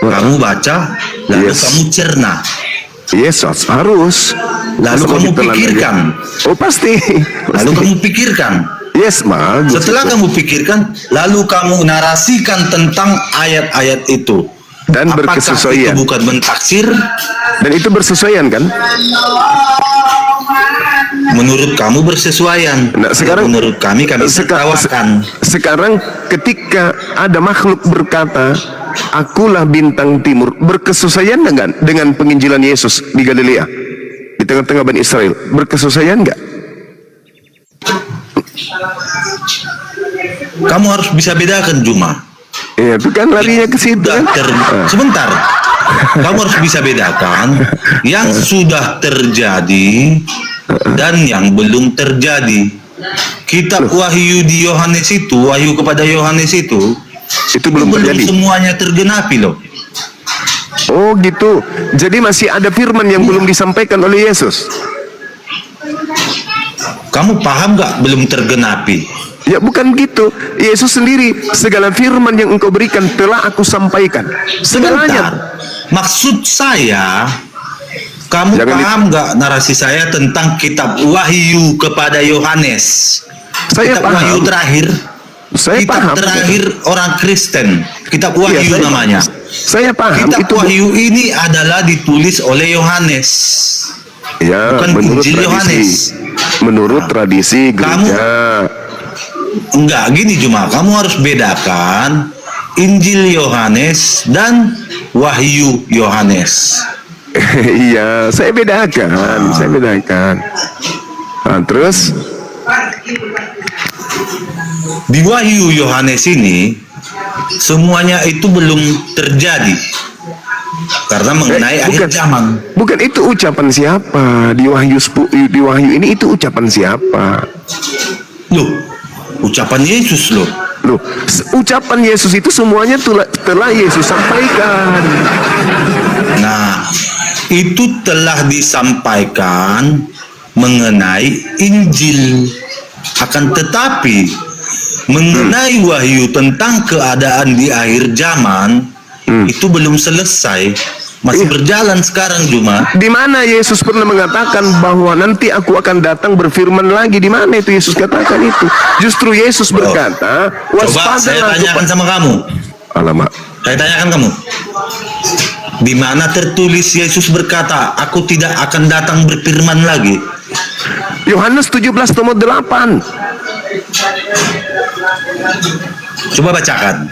lalu Yes. kamu cerna, Yes, harus. lalu Masa mau kamu ditelan pikirkan, aja? Oh, pasti. lalu kamu pikirkan. Yes, bagus. Setelah kamu pikirkan, lalu kamu narasikan tentang ayat-ayat itu. Dan Apakah berkesesuaian. itu bukan mentaksir? Dan itu bersesuaian kan? Menurut kamu bersesuaian. Nah, sekarang menurut kami tertawakan. Sekarang ketika ada makhluk berkata, akulah bintang timur, berkesesuaian dengan penginjilan Yesus di Galilea, di tengah-tengah Bani Israel, berkesesuaian enggak? Kamu harus bisa bedakan, Juma. Ya, itu kan larinya ke situ kan? Sebentar. Kamu harus bisa bedakan yang sudah terjadi dan yang belum terjadi. Kitab Wahyu di Yohanes itu, Wahyu kepada Yohanes itu belum terjadi. semuanya tergenapi loh. Oh gitu. Jadi masih ada firman yang belum disampaikan oleh Yesus. Kamu paham nggak belum tergenapi? Ya bukan gitu. Yesus sendiri, segala firman yang engkau berikan telah aku sampaikan. Segalanya. Sebentar. Maksud saya, kamu Jangan paham nggak narasi saya tentang kitab Wahyu kepada Yohanes? Saya Kitab paham. Wahyu terakhir. Saya kitab paham. terakhir orang Kristen. Kitab Iya, Wahyu saya- namanya. Saya paham Kitab itu. Wahyu ini adalah ditulis oleh Yohanes. Ya, bukan menurut Injil tradisi. Yohanes. Menurut tradisi gereja. Enggak, gini cuma kamu harus bedakan Injil Yohanes dan Wahyu Yohanes. Iya, saya bedakan. Saya bedakan. Nah, terus Di Wahyu Yohanes ini semuanya itu belum terjadi. Karena mengenai akhir zaman. Bukan itu ucapan siapa di Wahyu ini, itu ucapan siapa? Loh, ucapan Yesus loh. Loh, ucapan Yesus itu semuanya telah Yesus sampaikan. Nah, itu telah disampaikan mengenai Injil. Akan tetapi mengenai wahyu tentang keadaan di akhir zaman itu belum selesai, masih berjalan sekarang Juma. Di mana Yesus pernah mengatakan bahwa nanti aku akan datang berfirman lagi? Di mana itu Yesus katakan itu? Justru Yesus berkata, Coba saya tanyakan sama kamu. Alamak. Saya tanyakan kamu. Di mana tertulis Yesus berkata, aku tidak akan datang berfirman lagi? Yohanes 17 nomor 8. Coba bacakan.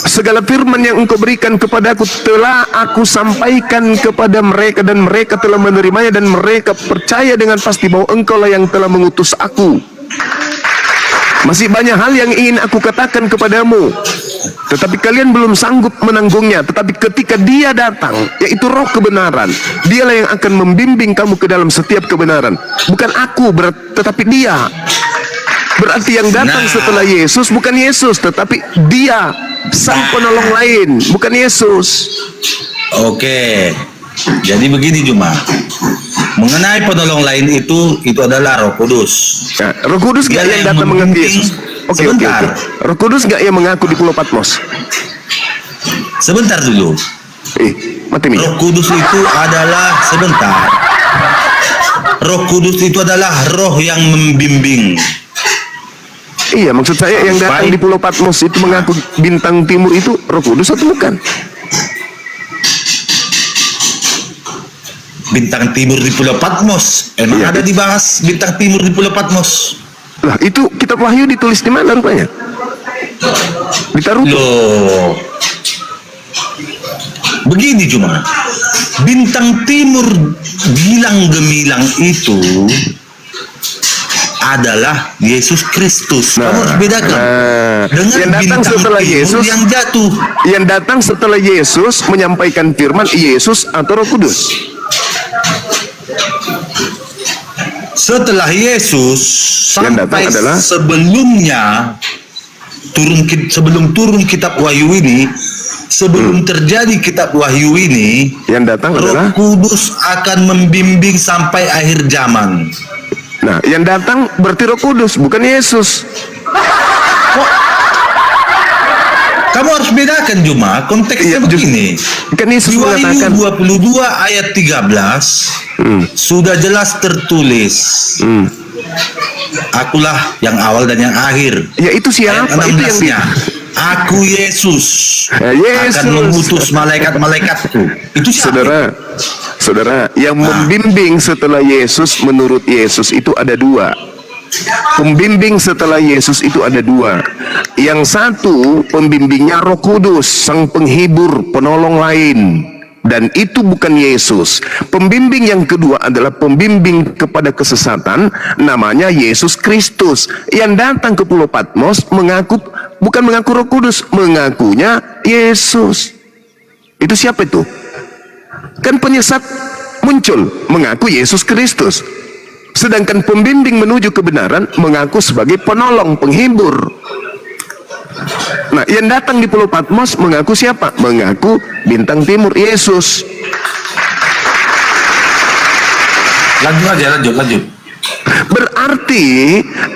Segala firman yang engkau berikan kepadaku telah aku sampaikan kepada mereka, dan mereka telah menerimanya, dan mereka percaya dengan pasti bahwa engkau lah yang telah mengutus aku. Masih banyak hal yang ingin aku katakan kepadamu, tetapi kalian belum sanggup menanggungnya. Tetapi ketika Dia datang, yaitu Roh kebenaran, Dialah yang akan membimbing kamu ke dalam setiap kebenaran. Bukan aku, tetapi Dia. Berarti yang datang setelah Yesus bukan Yesus, tetapi Dia, sang penolong lain, bukan Yesus. Oke. Jadi begini Juma. Mengenai penolong lain itu adalah Roh Kudus. Nah, Roh Kudus gak yang datang mengaku Yesus? Oke. Roh Kudus gak yang mengaku di Pulau Patmos? Sebentar dulu. Mati minyak. Roh Kudus itu adalah Roh Kudus itu adalah roh yang membimbing. Iya, maksud saya yang datang di Pulau Patmos itu mengaku bintang timur itu Roh Kudus atau bukan? Bintang timur di Pulau Patmos. Emang ada dibahas bintang timur di Pulau Patmos? Lah, itu kitab Wahyu ditulis di mana rupanya? Ditaruh. Loh. Begini cuma. Bintang timur gilang gemilang itu adalah Yesus Kristus. Kamu harus bedakan dengan yang datang bintang setelah timur Yesus yang jatuh. Yang datang setelah Yesus menyampaikan firman, Yesus atau Roh Kudus? Setelah Yesus yang datang sampai adalah sebelum turun kitab Wahyu ini, sebelum terjadi kitab Wahyu ini, yang datang adalah Roh Kudus akan membimbing sampai akhir zaman. Nah, yang datang berarti Roh Kudus, bukan Yesus. Kamu harus bedakan Juma, konteksnya begini. Kan Yesus Di Wahyu mengatakan 22 ayat 13 sudah jelas tertulis. Akulah yang awal dan yang akhir. Ya itu siapa? Ayat Itu yang 16-nya. Aku Yesus akan mengutus malaikat-malaikatku. Itu siapa? Saudara, yang membimbing setelah Yesus menurut Yesus itu ada dua. Pembimbing setelah Yesus itu ada dua. Yang satu pembimbingnya Roh Kudus, sang penghibur, penolong lain. Dan itu bukan Yesus. Pembimbing yang kedua adalah pembimbing kepada kesesatan, namanya Yesus Kristus, yang datang ke Pulau Patmos bukan mengaku Roh Kudus, mengakunya Yesus. Itu siapa itu? Kan penyesat muncul mengaku Yesus Kristus, sedangkan pembimbing menuju kebenaran mengaku sebagai penolong, penghibur. Nah, yang datang di Pulau Patmos mengaku siapa? Mengaku bintang timur, Yesus. Lanjut. Berarti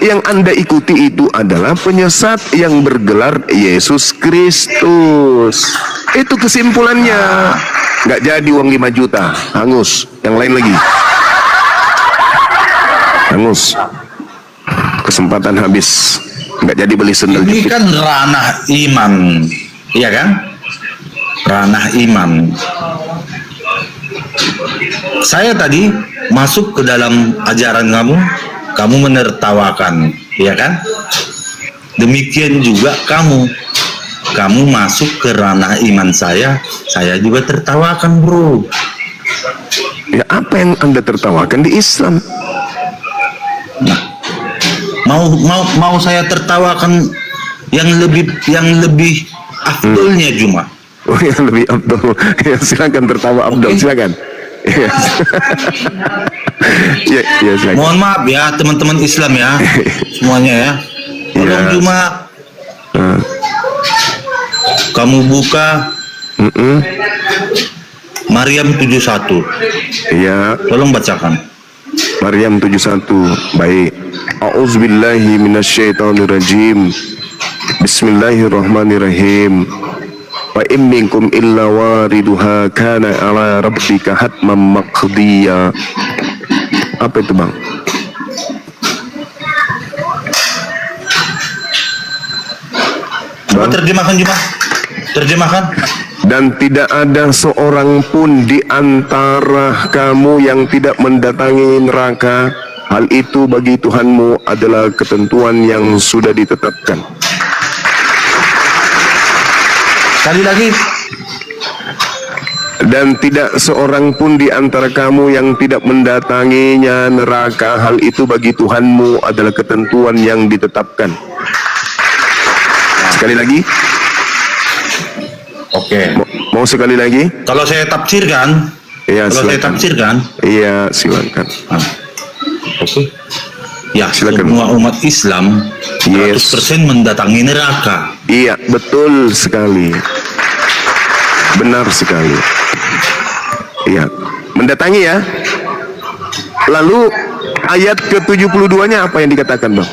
yang Anda ikuti itu adalah penyesat yang bergelar Yesus Kristus. Itu kesimpulannya. Nggak jadi uang 5 juta, hangus. Yang lain lagi. Hangus. Kesempatan habis. Nggak jadi beli sendal Ini jepit. kan ranah iman, iya kan? Ranah iman. Saya tadi masuk ke dalam ajaran kamu menertawakan, iya kan? Demikian juga kamu masuk ke ranah iman saya juga tertawakan, bro. Ya, apa yang Anda tertawakan di Islam? Nah, mau saya tertawakan yang lebih afdolnya Juma. Oh, yang lebih afdol. Ya, silakan tertawa Abdul, silakan. Ya, ya, ya, silakan. Mohon maaf ya teman-teman Islam ya, semuanya ya. Tolong Ya. cuma kamu buka Maryam 71. Ya, Tolong bacakan. Maryam 71. Baik. A'udzubillahi minasyaitonirrajim. Bismillahirrahmanirrahim. Wa in minkum illa wariduha kana ala rabbika hatman maqdiya. Apa itu, Bang? Coba terjemahkan juga. Terjemahkan. Dan tidak ada seorang pun di antara kamu yang tidak mendatangi neraka. Hal itu bagi Tuhanmu adalah ketentuan yang sudah ditetapkan. Sekali lagi. Dan tidak seorang pun di antara kamu yang tidak mendatanginya neraka. Hal itu bagi Tuhanmu adalah ketentuan yang ditetapkan. Sekali lagi. Oke. Mau sekali lagi? Kalau saya tafsirkan, Iya, kalau saya silakan. tafsirkan, Iya, silakan. oke. Ya, Silakan. semua umat Islam 100% mendatangi neraka. Iya, betul sekali. Benar sekali. Iya, mendatangi ya. Lalu ayat ke-72-nya apa yang dikatakan, Bang?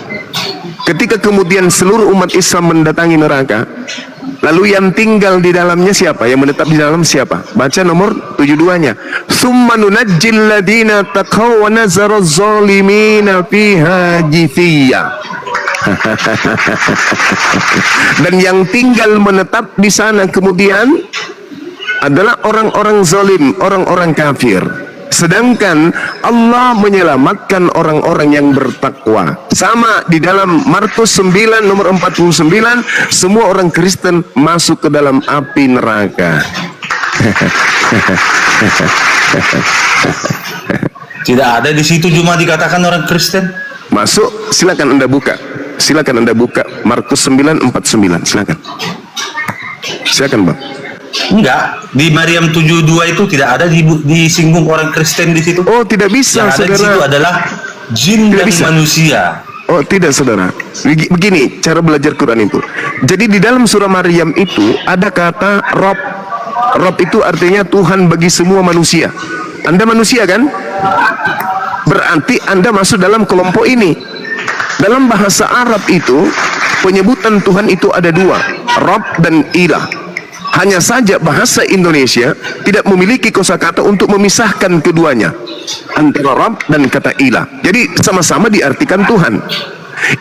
Ketika kemudian seluruh umat Islam mendatangi neraka, lalu yang tinggal di dalamnya siapa? Yang menetap di dalam siapa? Baca nomor 72-nya. Tsumma nunajjil ladina taqaw wa nazara zalimina fiha jithiya. Dan yang tinggal menetap di sana kemudian adalah orang-orang zalim, orang-orang kafir. Sedangkan Allah menyelamatkan orang-orang yang bertakwa. Sama di dalam Markus 9 nomor 49, semua orang Kristen masuk ke dalam api neraka. Tidak ada di situ cuma dikatakan orang Kristen. Masuk, silakan Anda buka. Silakan Anda buka Markus 9:49, silakan. Silakan, Bang. Enggak, di Maryam 72 itu tidak ada disinggung orang Kristen di situ. Oh, tidak bisa, Yang ada di situ saudara. adalah jin Tidak dan bisa. manusia. Oh, tidak, saudara. Begini cara belajar Quran itu. Jadi di dalam surah Maryam itu ada kata Rob. Rob itu artinya Tuhan bagi semua manusia. Anda manusia kan? Berarti Anda masuk dalam kelompok ini. Dalam bahasa Arab itu penyebutan Tuhan itu ada dua, Rob dan Ilah. Hanya saja bahasa Indonesia tidak memiliki kosakata untuk memisahkan keduanya, antara Rabb dan kata ilah. Jadi sama-sama diartikan Tuhan.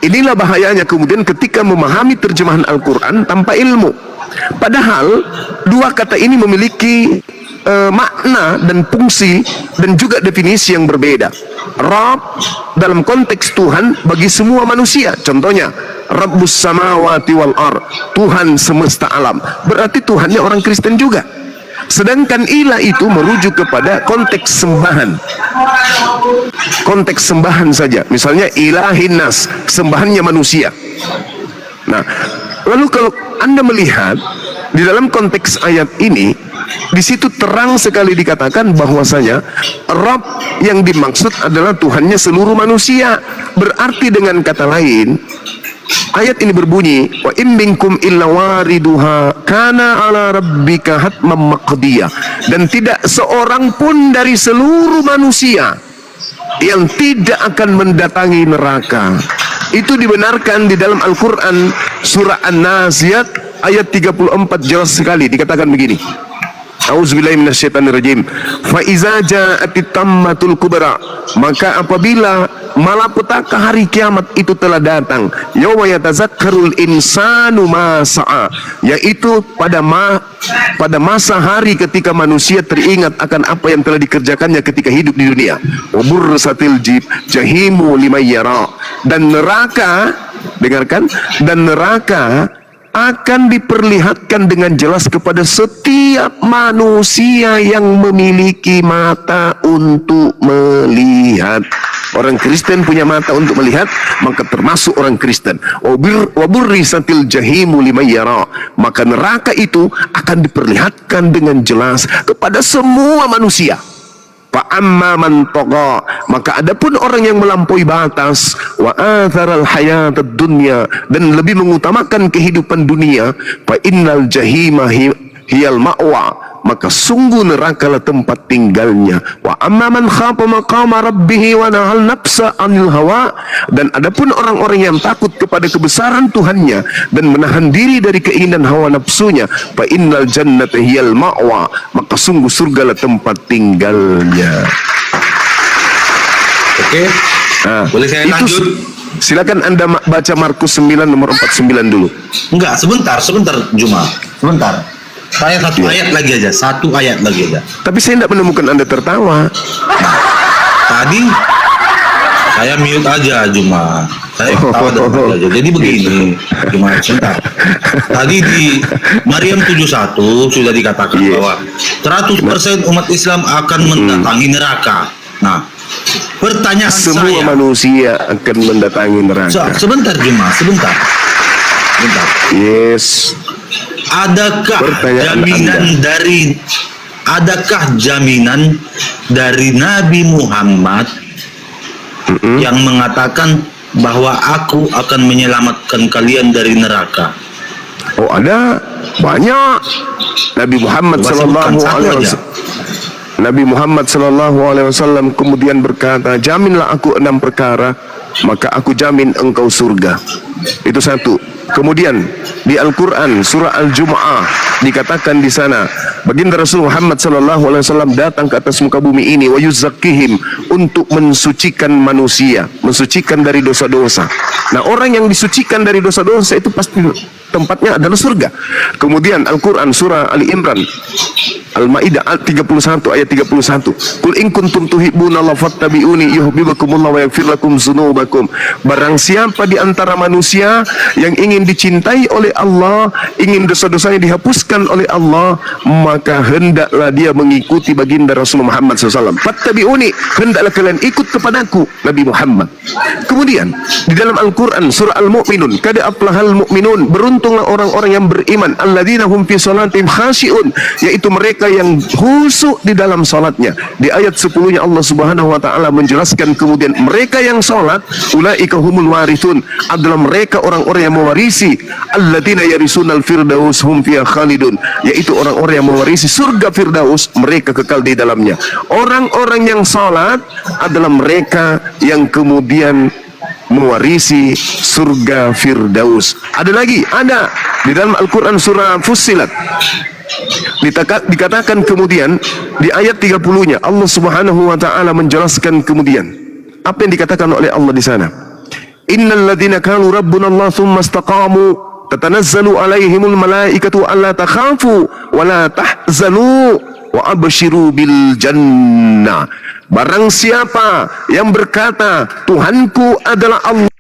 Inilah bahayanya kemudian ketika memahami terjemahan Al-Quran tanpa ilmu. Padahal dua kata ini memiliki makna dan fungsi dan juga definisi yang berbeda. Rabb dalam konteks Tuhan bagi semua manusia. Contohnya Rabbus samawati wal ar, Tuhan semesta alam. Berarti Tuhannya orang Kristen juga. Sedangkan ilah itu merujuk kepada konteks sembahan. Konteks sembahan saja. Misalnya ilahin nas, sembahannya manusia. Nah, lalu kalau Anda melihat di dalam konteks ayat ini, di situ terang sekali dikatakan bahwasanya Rabb yang dimaksud adalah Tuhannya seluruh manusia. Berarti dengan kata lain, ayat ini berbunyi, wa in minkum illa wariduha kana ala rabbika hatman maqdiya. Dan tidak seorang pun dari seluruh manusia yang tidak akan mendatangi neraka. Itu dibenarkan di dalam Al-Quran surah An-Naziat ayat 34 jelas sekali dikatakan begini. Auzubillahi minasyaitonirrajim. Fa iza ja'atit tammatul kubra, maka apabila malapetaka hari kiamat itu telah datang, yauma yatazakkarul insanu ma sa'a, yaitu pada masa hari ketika manusia teringat akan apa yang telah dikerjakannya ketika hidup di dunia. Wa bursatil jahimu liman yara, dan neraka, dengarkan, dan neraka akan diperlihatkan dengan jelas kepada setiap manusia yang memiliki mata untuk melihat. Orang Kristen punya mata untuk melihat, maka termasuk orang Kristen. Waburrisatil jahimu liman yara. Maka neraka itu akan diperlihatkan dengan jelas kepada semua manusia. Fa'amma man tagha, maka adapun orang yang melampaui batas, wa atharal hayatad dunya, dan lebih mengutamakan kehidupan dunia, fa innal jahima hiyal ma'wa, maka sungguh nerakalah tempat tinggalnya. Wa amma man khafa maqama rabbih wa nahal nafsa 'anil hawa, dan adapun orang-orang yang takut kepada kebesaran Tuhannya dan menahan diri dari keinginan hawa nafsunya, fa innal jannata hiyal ma'wa, maka sungguh surgalah tempat tinggalnya. Oke. Boleh saya lanjut? Silakan Anda baca Markus 9 nomor 49 dulu. Enggak, sebentar Juma. Sebentar. Saya satu ayat lagi aja. Tapi saya tidak menemukan Anda tertawa. Tadi saya mute aja Juma. Saya tahu aja. Jadi begini, Juma, sebentar. Tadi di Maryam 71 sudah dikatakan bahwa 100% umat Islam akan mendatangi neraka. Nah, pertanyaan Semua saya, manusia akan mendatangi neraka. sebentar Juma, sebentar. Yes. Adakah Pertanyaan jaminan dari Nabi Muhammad yang mengatakan bahwa aku akan menyelamatkan kalian dari neraka? Oh, ada banyak. Nabi Muhammad sallallahu alaihi wasallam. Nabi Muhammad sallallahu alaihi wasallam kemudian berkata, "Jaminlah aku 6 perkara, maka aku jamin engkau surga." Itu satu. Kemudian di Al-Quran surah Al-Jumu'ah dikatakan di sana, baginda Rasul Muhammad sallallahu alaihi wasallam datang ke atas muka bumi ini wa yuzakkihim, untuk mensucikan manusia, mensucikan dari dosa-dosa. Nah, orang yang disucikan dari dosa-dosa itu pasti tempatnya adalah surga. Kemudian Al-Quran surah Ali Imran Al-Maidah 31 ayat 31. Qul in kuntum tuhibbunallaha fattabi'uni yuhibbukumullahu wa yaghfir lakum dzunubakum. Barang siapa di antara manusia yang ingin dicintai oleh Allah, ingin dosa-dosanya dihapuskan oleh Allah, maka hendaklah dia mengikuti baginda Rasul Muhammad SAW. Fattabi'uni, hendaklah kalian ikut kepadaku, Nabi Muhammad. Kemudian di dalam Al-Quran surah Al-Mu'minun, kad aflahal mu'minun, beruntunglah orang-orang yang beriman, alladzina hum fi salatihim khashi'un, yaitu mereka yang khusyuk di dalam salatnya. Di ayat 10-nya Allah Subhanahu wa taala menjelaskan kemudian mereka yang salat, ulaika humul warithun, adalah mereka orang-orang yang mewarisi, alladzina yarisunal firdaus hum fiha khalidun, yaitu orang-orang yang mewarisi surga firdaus, mereka kekal di dalamnya. Orang-orang yang salat adalah mereka yang kemudian mewarisi surga firdaus. Ada lagi, ada di dalam Al-Quran surah Fussilat dikatakan kemudian di ayat 30-nya Allah Subhanahu wa taala menjelaskan kemudian apa yang dikatakan oleh Allah di sana. Innal ladzina qalu rabbuna Allah tsumma istaqamu tatanazzalu alaihimul malaikatu alla takhafu wa la tahzanu wa abshiru bil jannah. Barang siapa yang berkata Tuhanku adalah Allah